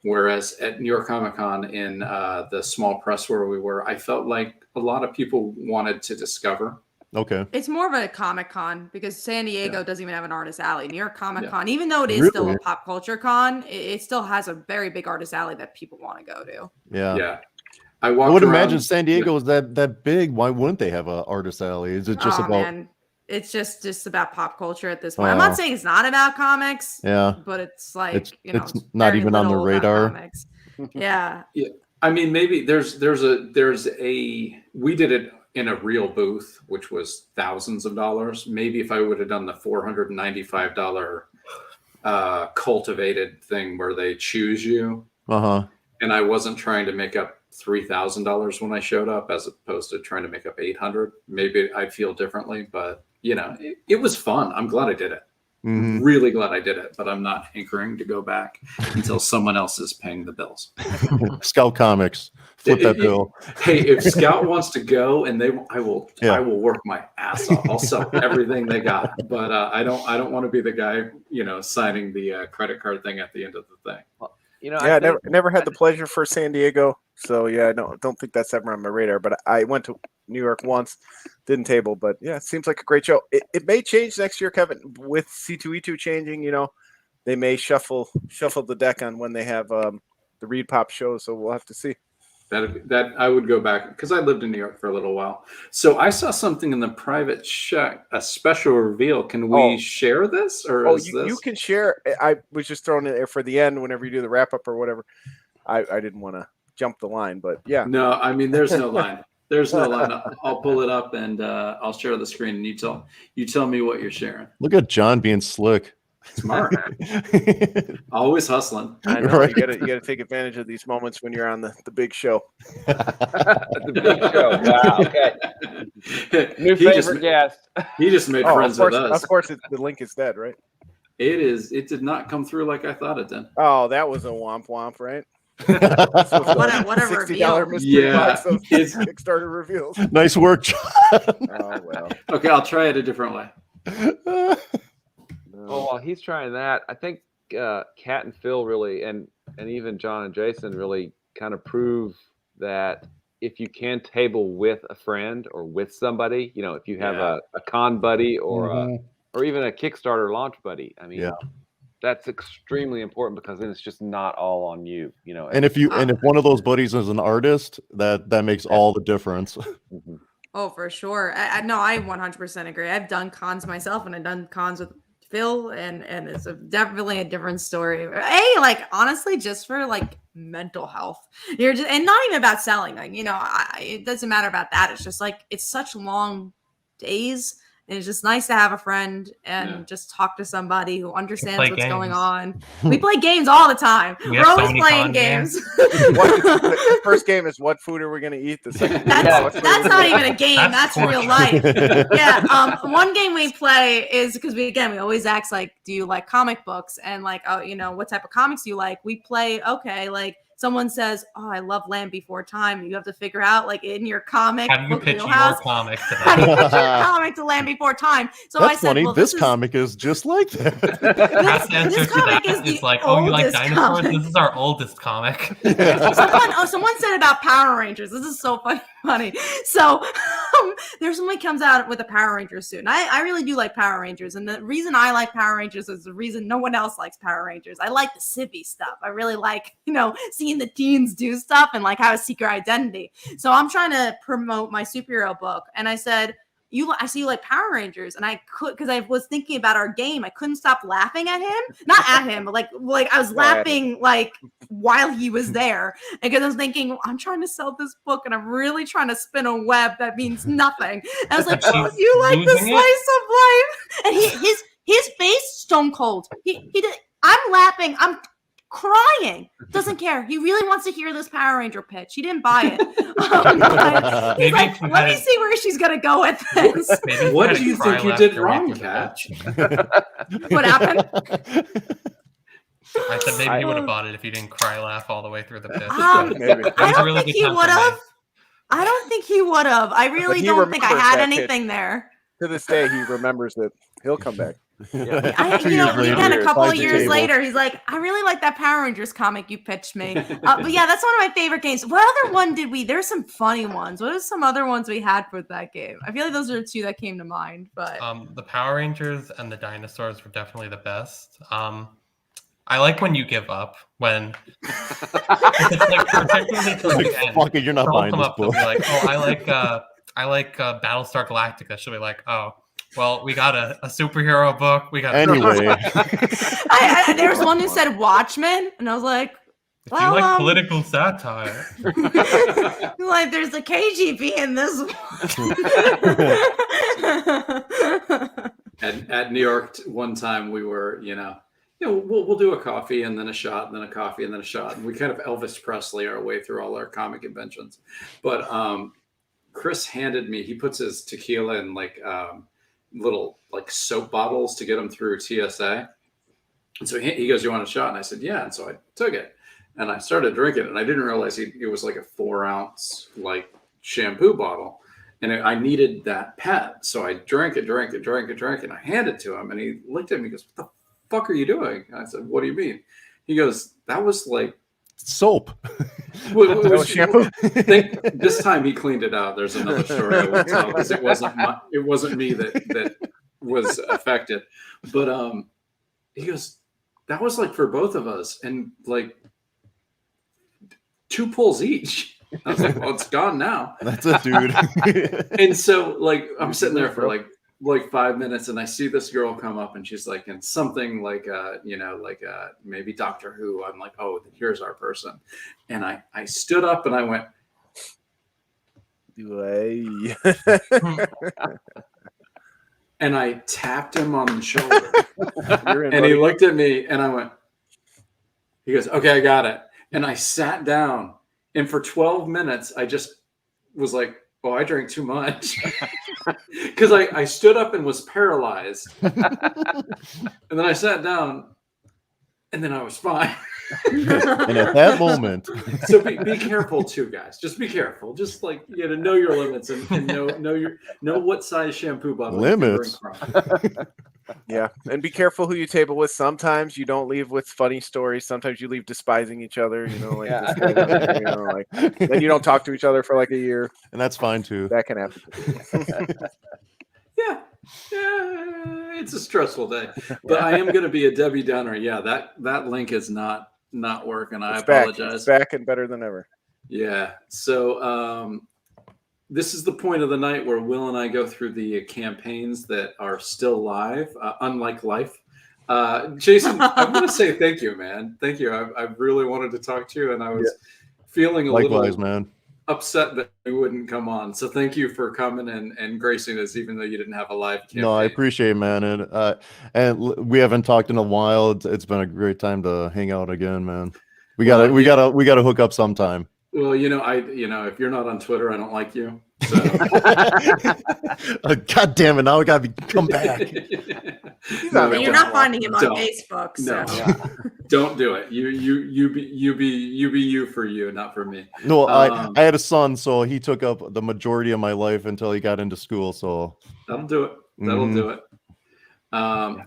Whereas at New York Comic-Con in the small press where we were, I felt like a lot of people wanted to discover. Okay. It's more of a Comic-Con because San Diego doesn't even have an artist alley. New York Comic-Con, even though it is still a pop culture con, it still has a very big artist alley that people want to go to. Yeah. Yeah. I would imagine San Diego is that big. Why wouldn't they have an artist alley? Is it just about? Man. It's just about pop culture at this point. I'm not saying it's not about comics. Yeah, but it's like it's not even on the radar. Yeah. Yeah. I mean, maybe there's a we did it in a real booth, which was thousands of dollars. Maybe if I would have done the $495 cultivated thing where they choose you, and I wasn't trying to make up $3,000 when I showed up, as opposed to trying to make up $800. Maybe I'd feel differently, but it was fun. I'm glad I did it. Mm-hmm. Really glad I did it, but I'm not hankering to go back until someone else is paying the bills. Scout Comics, flip that bill. Hey, if Scout wants to go, and I will work my ass off. I'll sell everything they got, but I don't want to be the guy, signing the credit card thing at the end of the thing. Well, I never had the pleasure for San Diego, so I don't think that's ever on my radar. But I went to New York once, didn't table, but yeah, it seems like a great show. It may change next year, Kevin, with C2E2 changing. They may shuffle the deck on when they have the Reed Pop show, so we'll have to see. That I would go back because I lived in New York for a little while. So I saw something in the private chat, a special reveal. Can we share this, or you can share? I was just throwing it there for the end whenever you do the wrap up or whatever. I didn't want to jump the line, but yeah. No, I mean there's no line. There's no line. I'll pull it up and I'll share the screen, and you tell me what you're sharing. Look at John being slick. Smart. Always hustling. I know. Right? You gotta take advantage of these moments when you're on the big show. The big show. Wow. Okay. New favorite guest. He just made friends with us. Of course, the link is dead, right? It is. It did not come through like I thought it did. Oh, that was a womp, right? Whatever. $60 mystery box of Kickstarter reveals. Nice work, John. Oh well. Okay, I'll try it a different way. Well, while he's trying that, I think Kat and Phil really, and even John and Jason really kind of prove that if you can table with a friend or with somebody, if you have a con buddy or even a Kickstarter launch buddy, I mean, that's extremely important because then it's just not all on you, And if one of those buddies is an artist, that makes all the difference. Oh, for sure. I 100% agree. I've done cons myself, and I've done cons with Phil, and it's definitely a different story. Honestly, just for mental health, and not even about selling. It doesn't matter about that. It's just it's such long days. And it's just nice to have a friend and just talk to somebody who understands what's going on. We play games all the time. We're always playing games. The first game is what food are we going to eat? The second that's not even a game. That's real life. Yeah. One game we play is because we always ask do you like comic books? And what type of comics do you like? We play someone says, "Oh, I love Land Before Time." You have to figure out, in your comic. How do you pitch your comic to How do you pitch your comic to Land Before Time? So that's I said, funny. well, this comic is just like that. This comic is oh, you like dinosaurs? Comic. This is our oldest comic. Someone said about Power Rangers. This is so funny. So there's someone comes out with a Power Rangers suit. And I really do like Power Rangers. And the reason I like Power Rangers is the reason no one else likes Power Rangers. I like the civvy stuff. I really like, seeing the teens do stuff and have a secret identity. So I'm trying to promote my superhero book. And I said, I see you like Power Rangers. And I could, because I was thinking about our game. I couldn't stop laughing at him. Not at him, but I was laughing while he was there. Because I was thinking, I'm trying to sell this book and I'm really trying to spin a web that means nothing. And I was like, oh, you like the slice of life? And his face stone cold. He did. I'm laughing. I'm crying. Doesn't care. He really wants to hear this Power Ranger pitch. He didn't buy it. He's let me see where she's gonna go with this. What do you think you did wrong, Kat? What happened? I said maybe he would have bought it if he didn't cry laugh all the way through the pitch. I don't think he would have. I don't think he would have. I really don't think I had anything there. To this day, he remembers it. He'll come back. Again, a couple of years later, he's like, I really like that Power Rangers comic you pitched me. But yeah, that's one of my favorite games. What other one did we? There's some funny ones. What are some other ones we had with that game? I feel like those are the two that came to mind. But the Power Rangers and the dinosaurs were definitely the best. I like when you give up, when it's like particularly to the end. Fuck it, you're not buying this book. Like, oh, I like Battlestar Galactica. She'll be like, oh, well, we got a superhero book. We got anyway. There's one who said Watchmen, and I was like, if you like political satire, like there's a KGB in this one. At New York, one time we were, we'll do a coffee and then a shot and then a coffee and then a shot. And we kind of Elvis Presley our way through all our comic conventions. But Chris handed me, he puts his tequila in like little like soap bottles to get them through TSA. And so he goes, you want a shot? And I said, yeah. And so I took it and I started drinking it. And I didn't realize it was like a 4-ounce like shampoo bottle. And I needed that pet. So I drank it. And I handed it to him. And he looked at me and goes, what the fuck are you doing? And I said, what do you mean? He goes, that was like soap. It was shampoo. This time he cleaned it out. There's another story I won't tell because it wasn't me that was affected. But he goes, that was like for both of us and like 2 pulls each. I was like, well, it's gone now. That's it, dude. And so like I'm sitting there for like 5 minutes and I see this girl come up and she's like in something like maybe Doctor Who. I'm like, oh, here's our person. And I stood up and I went, and I tapped him on the shoulder. And he looked at me and I went, he goes, okay, I got it. And I sat down and for 12 minutes I just was like, oh, I drank too much. Because I stood up and was paralyzed. And then I sat down and then I was fine. And at that moment. So be careful too, guys. Just be careful. Just like, know your limits and know what size shampoo bottle limits. you can drink from. Yeah. And be careful who you table with. Sometimes you don't leave with funny stories. Sometimes you leave despising each other, like, this guy down there, like then you don't talk to each other for like a year. And that's fine too. That can happen. Yeah, it's a stressful day, but I am going to be a Debbie Downer. Yeah, that link is not working. I apologize. It's back and better than ever. Yeah. So this is the point of the night where Will and I go through the campaigns that are still live, unlike life. Jason, I want to say thank you, man. Thank you. I really wanted to talk to you, and I was feeling a Likewise, little man. Upset that you wouldn't come on. So thank you for coming and gracing us, even though you didn't have a live campaign. No, I appreciate it, man. And we haven't talked in a while. It's been a great time to hang out again, man. We gotta hook up sometime. Well, if you're not on Twitter, I don't like you. So. God damn it! Now we gotta come back. You're not finding him on Facebook. So. No, don't do it. You be you for you, not for me. No, I had a son, so he took up the majority of my life until he got into school. So that'll do it. That'll do it.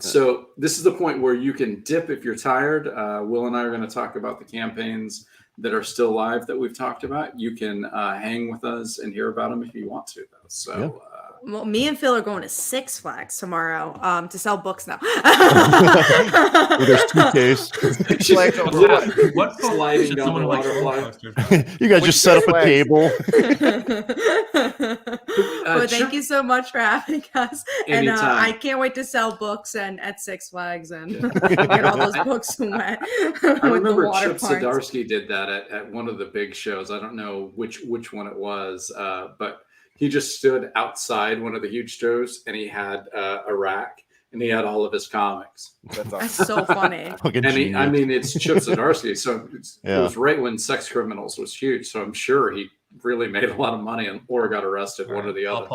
So this is the point where you can dip if you're tired. Will and I are going to talk about the campaigns that are still live that we've talked about. You can hang with us and hear about them if you want to, though. So well, me and Phil are going to Six Flags tomorrow to sell books now. There's 2 cases. What sliding down the water slide? You guys just set up a table. Well, thank you so much for having us. And I can't wait to sell books at Six Flags and get all those books wet. I remember Chip Zdarsky did that at one of the big shows. I don't know which one it was, but he just stood outside one of the huge shows and he had a rack and he had all of his comics. That's so funny. And it's Chip Zdarsky, so it was right when Sex Criminals was huge. So I'm sure he really made a lot of money or got arrested, one or the other.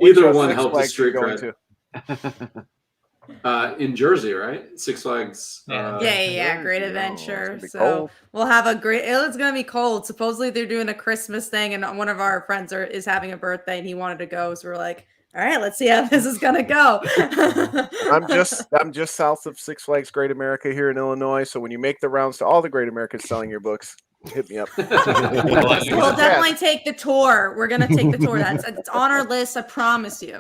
Either one helped the street cred. In Jersey, right? Six Flags. Yeah. Great Jersey. Adventure. It's So gonna be cold. we'll have a great. It's gonna be cold. Supposedly they're doing a Christmas thing, and one of our friends is having a birthday, and he wanted to go. So we're like, all right, let's see how this is gonna go. I'm just south of Six Flags Great America here in Illinois. So when you make the rounds to all the Great Americas selling your books, hit me up. We'll definitely take the tour. We're gonna take the tour. It's on our list. I promise you.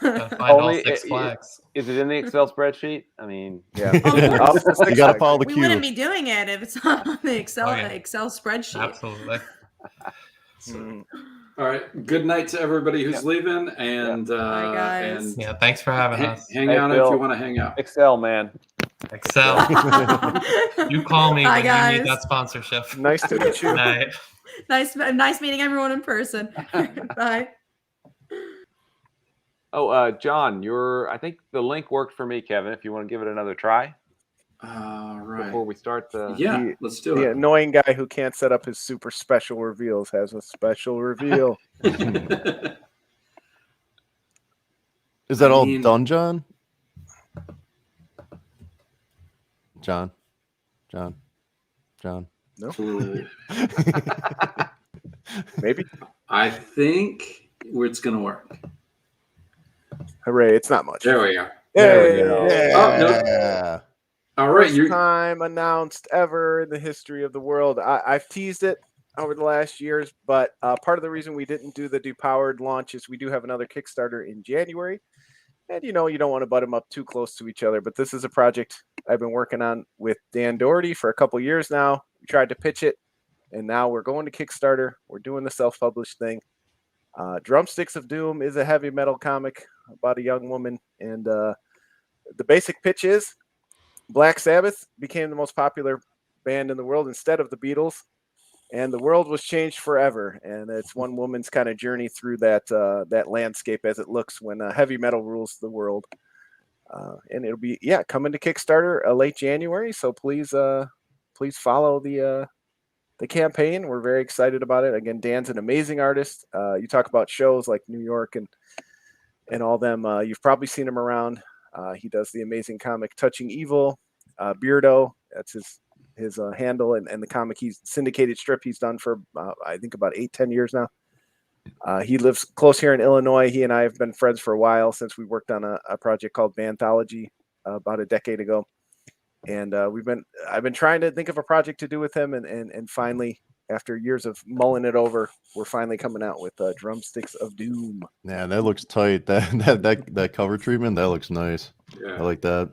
Find all Only- Six Flags. Is it in the Excel spreadsheet? I mean, Yeah. Of course. You got to follow the We queue. wouldn't be doing it if it's not on the Excel Oh, yeah. Excel spreadsheet. Absolutely. Mm. All right. Good night to everybody who's leaving, and Bye, guys. and Yeah, thanks for having us. hang Hey, out Phil. if you want to hang out. Excel, man. Excel. You call me Bye, when you guys. need that sponsorship. Nice to meet you. Good night. Nice meeting everyone in person. Bye. Oh, John, I think the link worked for me, Kevin. If you want to give it another try All right. before we start the. Yeah, let's do The it. annoying guy who can't set up his super special reveals has a special reveal. Is that I all mean- done, John? John. Ooh. Maybe. I think it's gonna work. Hooray! It's not much. There we are. There we Hey, go. yeah. Oh, no. Yeah. All right, First you. time announced ever in the history of the world. I've teased it over the last years, but part of the reason we didn't do the Depowered launch is we do have another Kickstarter in January. And you don't want to butt them up too close to each other, but this is a project I've been working on with Dan Doherty for a couple years now. We tried to pitch it, and now we're going to Kickstarter. We're doing the self-published thing. Drumsticks of Doom is a heavy metal comic about a young woman, and the basic pitch is Black Sabbath became the most popular band in the world instead of the Beatles, and the world was changed forever. And it's one woman's kind of journey through that landscape as it looks when heavy metal rules the world. And it'll be coming to Kickstarter late January. So please follow the campaign. We're very excited about it. Again, Dan's an amazing artist. You talk about shows like New York and all them. You've probably seen him around. He does the amazing comic Touching Evil, Beardo. That's his handle, and the comic syndicated strip he's done for I think about 8-10 years now. He lives close here in Illinois. He and I have been friends for a while since we worked on a project called Banthology about a decade ago. And I've been trying to think of a project to do with him, and finally, after years of mulling it over, we're finally coming out with Drumsticks of Doom. Man, that looks tight. That cover treatment, that looks nice. Yeah. I like that.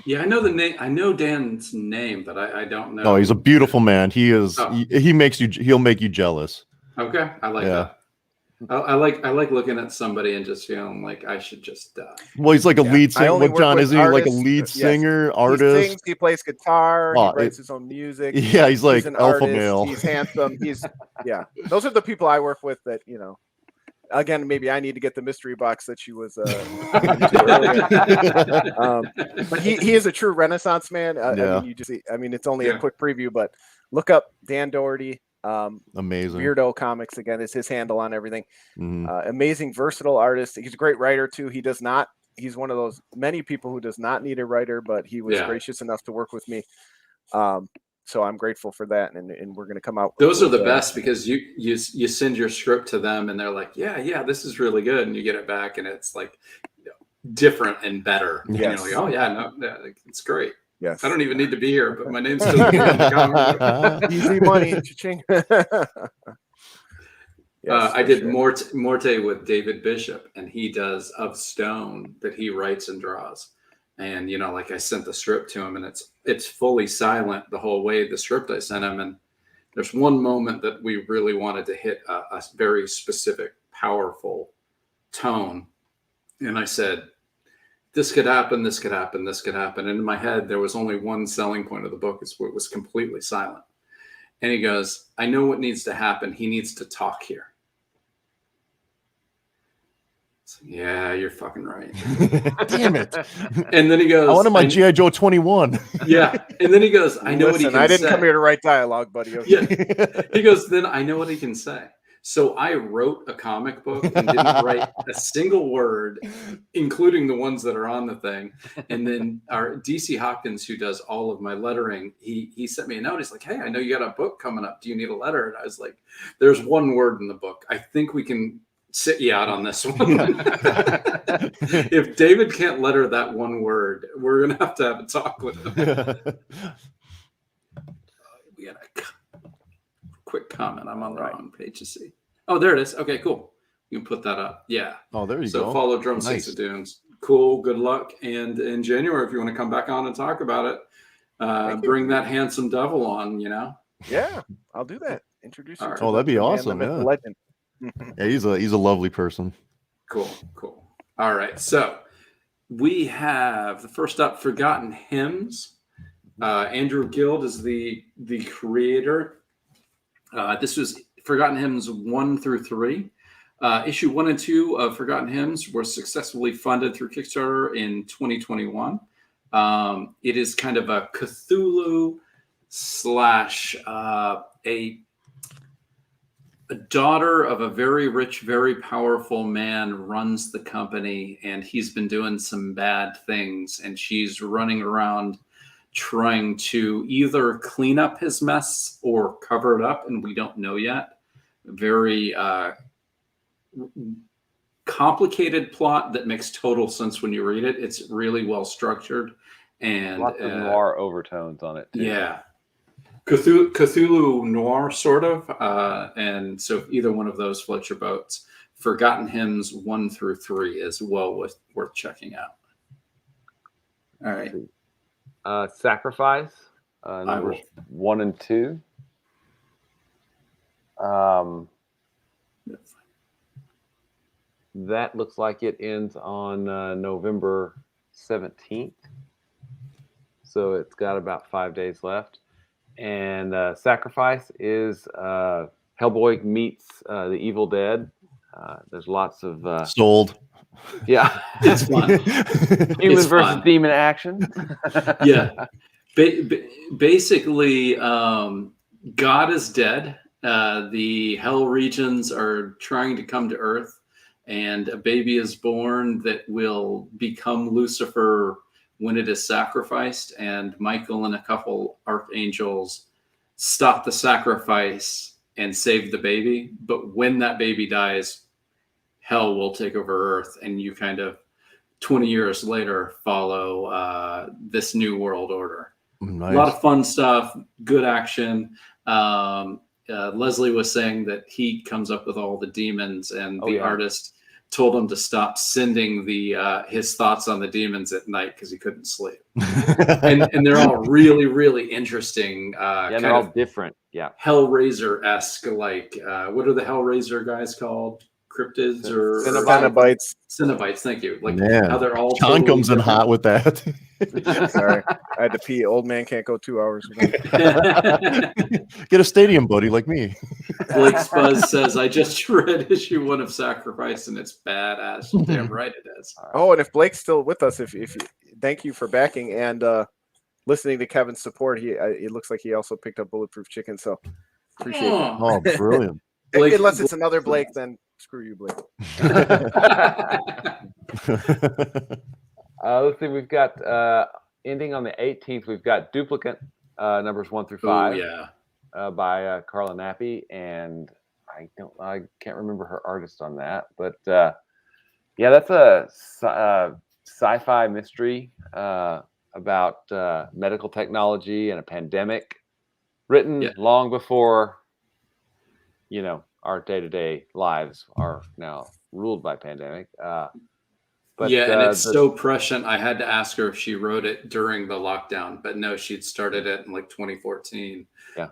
Yeah, I know the name. I know Dan's name, but I don't know. No, he's a beautiful man. He is. Oh. He'll make you jealous. Okay, I like Yeah. that. I like looking at somebody and just feeling like I should just die. Well, he's like a lead I singer. only What, work John? with Isn't he like a artists. lead Yes. singer, He artist? sings, he plays guitar, Oh, he writes his own music. Yeah, he's like an alpha artist, male. He's handsome. Those are the people I work with that, again, maybe I need to get the mystery box that she was but he is a true Renaissance man. Yeah. It's only a quick preview, but look up Dan Doherty. Amazing. Weirdo Comics again is his handle on everything. Mhm. Amazing, versatile artist. He's a great writer too. He's one of those many people who does not need a writer, but he was gracious enough to work with me. So I'm grateful for that, and we're going to come out. Those are the best because you send your script to them and they're like, yeah, this is really good, and you get it back and it's like different and better. Yes. And you're like, oh yeah, no, it's great. Yes. I don't even need to be here, but my name's still in the comic. Easy money. Cha-ching. Yes, I for did sure. Morte with David Bishop, and he does Of Stone that he writes and draws. And like I sent the script to him, and it's fully silent the whole way. The script I sent him, and there's one moment that we really wanted to hit a very specific, powerful tone, and I said, "This could happen. This could happen. This could happen." And in my head, there was only one selling point of the book: it was completely silent. And he goes, "I know what needs to happen. He needs to talk here." So, yeah, you're fucking right. Damn it! And then he goes, I wanted my GI Joe 21. Yeah. And then he goes, I know what he Listen, can I didn't say. come here to write dialogue, buddy. Okay? Yeah. He goes, then I know what he can say. So I wrote a comic book and didn't write a single word, including the ones that are on the thing. And then our DC Hopkins, who does all of my lettering, he sent me a note. He's like, hey, I know you got a book coming up. Do you need a letter? And I was like, there's one word in the book. I think we can sit you out on this one. If David can't letter that one word, we're going to have a talk with him. We got a quick comment. I'm on the wrong page to see. Oh, there it is. Okay, cool. You can put that up. Yeah. Oh, there you go. So follow Drumsticks of Dunes. Cool. Good luck. And in January, if you want to come back on and talk about it, bring that handsome devil on, you know? Yeah, I'll do that. Introduce you. Right. Oh, that'd be awesome. Yeah. Legend. Yeah, he's a lovely person. Cool. All right. So we have the first up, Forgotten Hymns. Andrew Guild is the creator. This was Forgotten Hymns 1 through 3. Issue 1 and 2 of Forgotten Hymns were successfully funded through Kickstarter in 2021. It is kind of a Cthulhu / a daughter of a very rich, very powerful man runs the company, and he's been doing some bad things, and she's running around trying to either clean up his mess or cover it up, and we don't know yet. Very complicated plot that makes total sense when you read it. It's really well structured, and lots of noir overtones on it too. Yeah. Cthulhu noir, sort of. And so if either one of those floats your boats, Forgotten Hymns 1 through 3 is well worth checking out. All right. Sacrifice, numbers 1 and 2. That looks like it ends on November 17th. So it's got about 5 days left. And Sacrifice is Hellboy meets the Evil Dead. There's lots of sold. Yeah, it's fun. Human versus demon action. Yeah, basically, God is dead. The Hell regions are trying to come to Earth, and a baby is born that will become Lucifer when it is sacrificed, and Michael and a couple archangels stop the sacrifice and save the baby. But when that baby dies, hell will take over Earth, and you kind of 20 years later follow this new world order. Nice. A lot of fun stuff, good action. Leslie was saying that he comes up with all the demons, and the artist told him to stop sending his thoughts on the demons at night because he couldn't sleep. and they're all really, really interesting. They're all different. Yeah. Hellraiser-esque, like, what are the Hellraiser guys called? Cryptids or Cenobites. Cenobites, thank you. Like, man, how they're all John totally comes in different. hot with that. Sorry, I had to pee. Old man can't go 2 hours. Get a stadium buddy like me. Blake Spuzz says, I just read issue 1 of Sacrifice and it's badass. Damn right it is. Oh, and if Blake's still with us, if you, thank you for backing and listening to Kevin's support. It looks like he also picked up Bulletproof Chicken, so appreciate it. Oh, brilliant. Blake, unless it's another Blake, then screw you, Blake. Let's see. We've got ending on the 18th. We've got Duplicate numbers 1 through 5. Oh, yeah. By Carla Nappi, and I can't remember her artist on that, but yeah, that's a sci-fi mystery about medical technology and a pandemic, written long before our day-to-day lives are now ruled by pandemic. But and it's so prescient. I had to ask her if she wrote it during the lockdown, but no, she'd started it in like 2014. Yeah.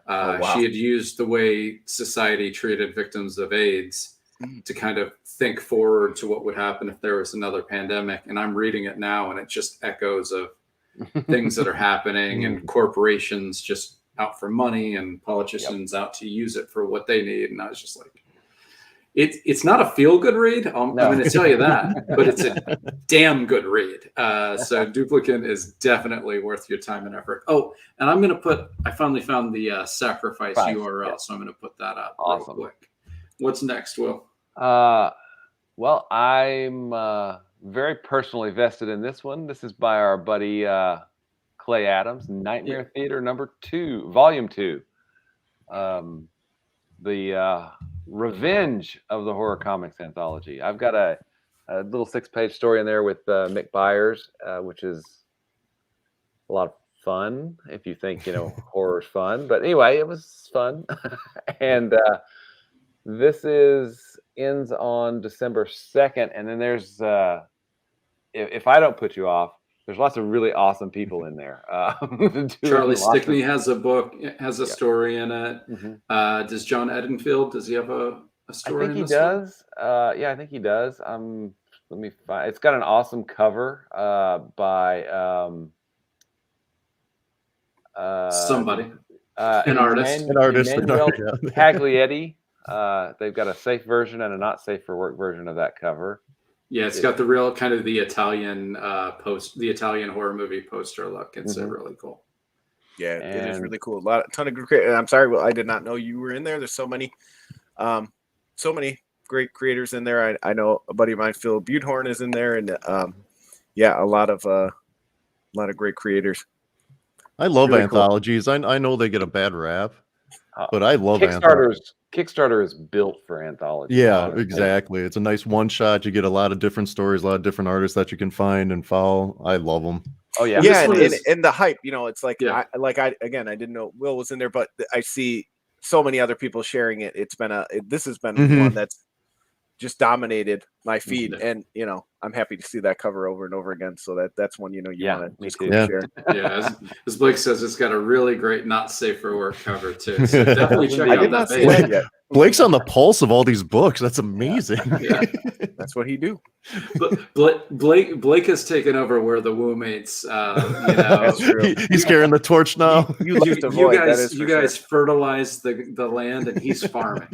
She had used the way society treated victims of AIDS to kind of think forward to what would happen if there was another pandemic. And I'm reading it now, and it just echoes of things that are happening, and corporations just out for money, and politicians out to use it for what they need. And I was just like, it's not a feel-good read. I'm going to tell you that, but it's a damn good read. So Duplicate is definitely worth your time and effort. Oh, and I'm going to I finally found the Sacrifice URL, so I'm going to put that up real quick. What's next, Will? Well, I'm very personally vested in this one. This is by our buddy Clay Adams, Nightmare Theater #2, Volume 2. The Revenge of the Horror Comics Anthology. I've got a little 6-page story in there with Mick Byers, which is a lot of fun if you think, horror's fun. But anyway, it was fun. And this ends on December 2nd. And then there's, if I don't put you off, there's lots of really awesome people in there. Charlie Stickney has a book, has a story in it. Mm-hmm. Does John Edenfield, does he have a story? I think he does. Yeah, I think he does. Let me find. It's got an awesome cover by somebody, an artist, Emmanuel Caglietti. They've got a safe version and a not safe for work version of that cover. Yeah, it's got the real kind of the Italian the Italian horror movie poster look. It's really cool. Yeah, it is really cool. A ton of good. I'm sorry, Will, I did not know you were in there. There's so many great creators in there. I know a buddy of mine, Phil Buthorn, is in there, and a lot of great creators. I love really anthologies. Cool. I know they get a bad rap, but I love anthologies. Kickstarter is built for anthology. Yeah, exactly. It's a nice one shot. You get a lot of different stories, a lot of different artists that you can find and follow. I love them. Oh yeah, yeah, and the hype. It's like I didn't know Will was in there, but I see so many other people sharing it. This has been one that's just dominated my feed, and I'm happy to see that cover over and over again. So that's one want to share. Yeah, as Blake says, it's got a really great not safe for work cover too. So definitely check out that page. Yet. Blake's on the pulse of all these books. That's amazing. Yeah. That's what he do. But Blake has taken over where the Woo mates. That's true. He's carrying the torch now. You guys fertilize the land, and he's farming.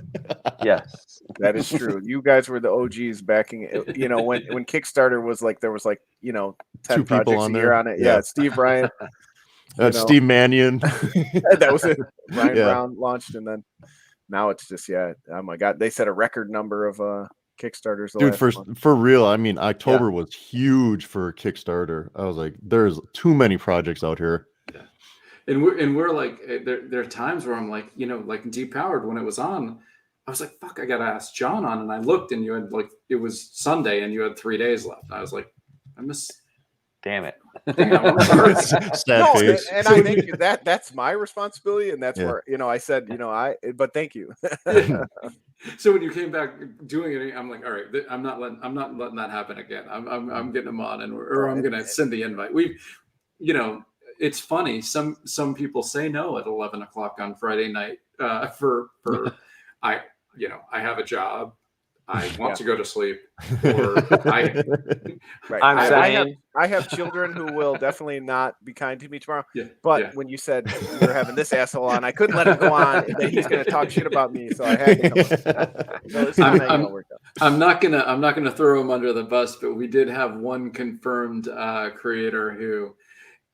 Yes, that is true. You guys were the OGs backing it. When Kickstarter was like, there was 10 2 projects people on a year on it. Yeah, Steve Bryant. Steve Mannion. That was it. Ryan Brown launched, and then now it's just oh my god, they set a record number of Kickstarters. Dude, for real, I mean, October was huge for Kickstarter. I was like, there's too many projects out here. Yeah. And we're like, there are times where I'm like, like Depowered, when it was on, I was like, fuck, I gotta ask John on, and I looked, and you had it was Sunday, and you had 3 days left. I was like, I miss. Damn it. I'm sorry. Sad face. And I think that's my responsibility, and that's where I said but thank you. So when you came back doing it, I'm like, all right, I'm not letting that happen again. I'm getting them on, or I'm gonna send the invite. It's funny. Some people say no at 11 o'clock on Friday night for I have a job. I want to go to sleep. Or I have children who will definitely not be kind to me tomorrow. Yeah, but when you said you're having this asshole on, I couldn't let him go on. And then he's going to talk shit about me, so I had to come on. I'm not gonna throw him under the bus, but we did have one confirmed creator who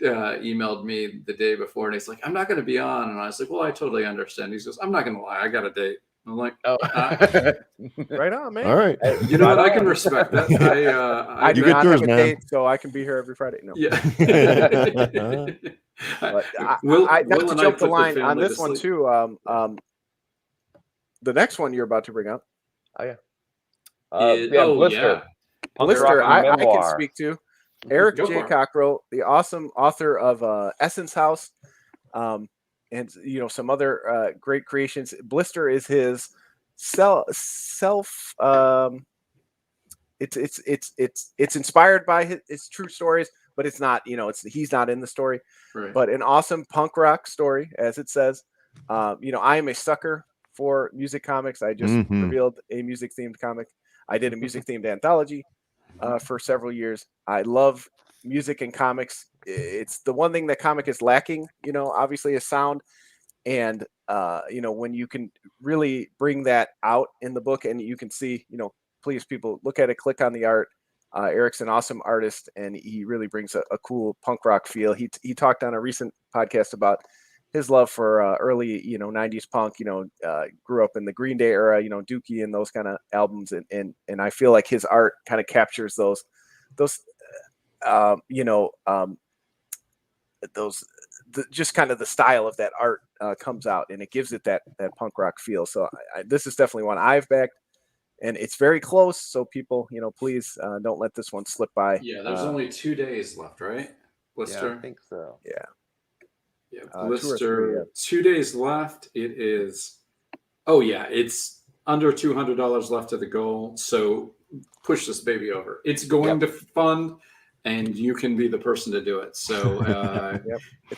emailed me the day before, and he's like, "I'm not going to be on," and I was like, "Well, I totally understand." He goes, "I'm not going to lie, I got a date." I'm like, right on, man. All right. You know what? I can respect that. I do not have a date, so I can be here every Friday. No. Yeah. Not to jump the line on this one too. The next one you're about to bring up. Blister. Blister, I can speak to. Eric J. Cockrell, the awesome author of Essence House. And some other great creations. Blister is his self. It's inspired by his true stories, but it's not. He's not in the story. Right. But an awesome punk rock story, as it says. I am a sucker for music comics. I just revealed a music themed comic. I did a music themed anthology for several years. I love music and comics. It's the one thing that comic is lacking, obviously is sound. And, when you can really bring that out in the book, and you can see, please people look at it, click on the art. Eric's an awesome artist, and he really brings a cool punk rock feel. He talked on a recent podcast about his love for early, 90s punk, grew up in the Green Day era, Dookie and those kind of albums. And I feel like his art kind of captures those, just kind of the style of that art comes out, and it gives it that punk rock feel. So this is definitely one I've backed, and it's very close. So people, please don't let this one slip by. Yeah, there's only 2 days left, right? Blister? Yeah, I think so. Yeah. Yeah, 2 or Blister. 3, 2 days left. It is. Oh yeah, it's under $200 left to the goal. So push this baby over. It's going to fund, and you can be the person to do it. So,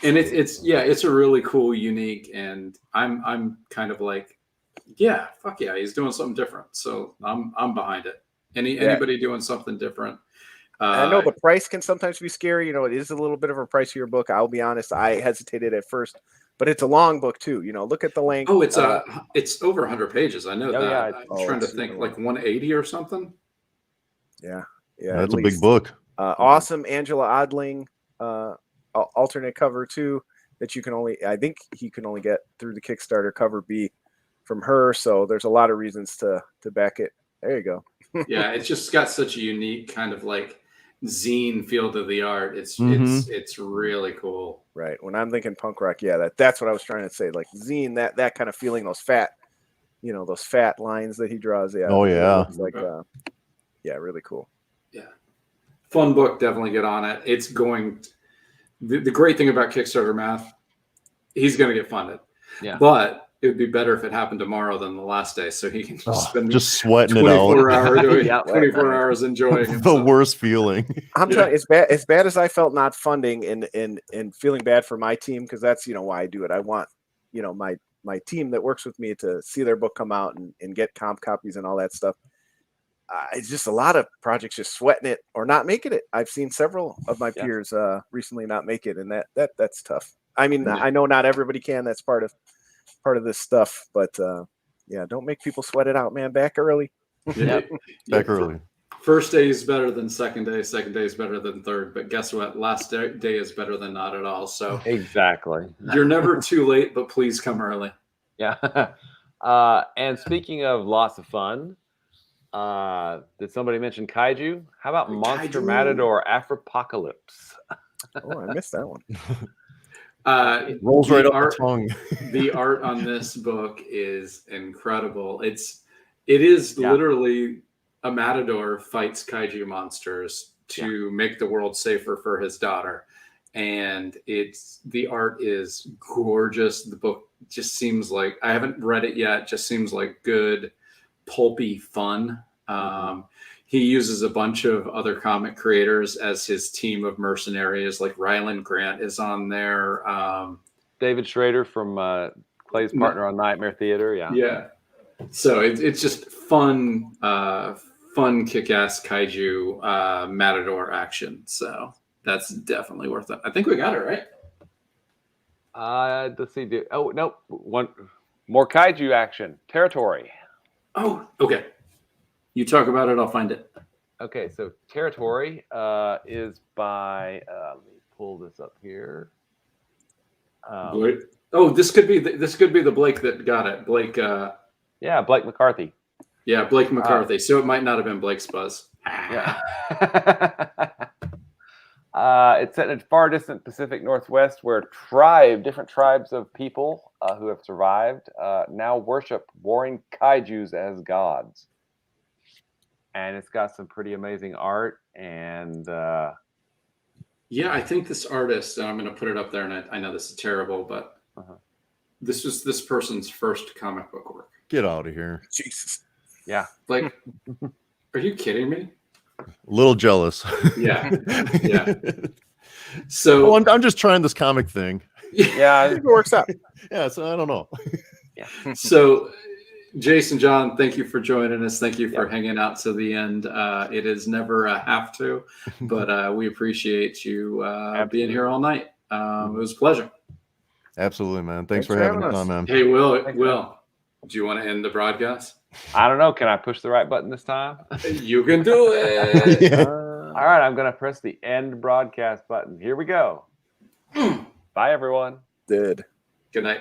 and it's a really cool, unique, and I'm kind of like, yeah, fuck yeah, he's doing something different. So I'm behind it. Anybody doing something different. I know the price can sometimes be scary. It is a little bit of a pricier book. I'll be honest. I hesitated at first, but it's a long book too. Look at the length. Oh, it's over 100 pages. I know that. Yeah, I'm trying to think, like 180 or something. Yeah. That's a big book. Awesome Angela Odling alternate cover too, that I think he can only get through the Kickstarter cover B from her. So there's a lot of reasons to back it. There you go. Yeah, it's just got such a unique kind of like zine feel to the art. It's really cool. Right. When I'm thinking punk rock, that's what I was trying to say. Like zine, that kind of feeling, those fat lines that he draws. Yeah. Oh yeah. Like really cool. Yeah. Fun book, definitely get on it. It's going the great thing about Kickstarter math, he's gonna get funded. Yeah. But it would be better if it happened tomorrow than the last day, so he can spend just sweating it out. 24 hours enjoying himself. The worst feeling. I'm telling you, as bad as I felt not funding and feeling bad for my team, because that's why I do it. I want my team that works with me to see their book come out and get comp copies and all that stuff. It's just a lot of projects just sweating it or not making it. I've seen several of my peers recently not make it, and that's tough. I mean, I know not everybody can. That's part of this stuff, but don't make people sweat it out, man. Back early. Back early. First day is better than second day is better than third, but guess what, last day is better than not at all. So exactly, you're never too late, but please come early. And speaking of lots of fun, did somebody mention kaiju? How about Monster Matador Afropocalypse? Oh, I missed that one. Rolls right off the tongue. The art on this book is incredible. It is literally a matador fights kaiju monsters to make the world safer for his daughter, and the art is gorgeous. The book just seems like, I haven't read it yet, just seems like good pulpy fun. He uses a bunch of other comic creators as his team of mercenaries, like Ryland Grant is on there. David Schrader from Clay's partner on Nightmare Theater. Yeah. So it's just fun kick-ass kaiju matador action. So that's definitely worth it. I think we got it right. Let's see. Oh no, one more kaiju action. Territory. Oh, okay. You talk about it, I'll find it. Okay, so Territory is by. Let me pull this up here. This could be the Blake that got it. Blake. Blake McCarthy. Yeah, Blake McCarthy. So it might not have been Blake's buzz. Yeah. It's set in a far distant Pacific Northwest where different tribes of people who have survived now worship warring kaijus as gods. And it's got some pretty amazing art. And I think this artist, and I'm going to put it up there, and I know this is terrible, but this was this person's first comic book work. Get out of here. Jesus. Yeah. Like, are you kidding me? A little jealous. Yeah. So I'm just trying this comic thing. Yeah, it works out. Yeah, so I don't know. Yeah. So Jason, John, thank you for joining us. Thank you for hanging out to the end. It is never a have to, but we appreciate you being here all night. It was a pleasure. Absolutely, man. Thanks for having us on, man. Hey, Will, do you want to end the broadcast? I don't know. Can I push the right button this time? You can do it. All right. I'm going to press the end broadcast button. Here we go. Bye, everyone. Good. Good night.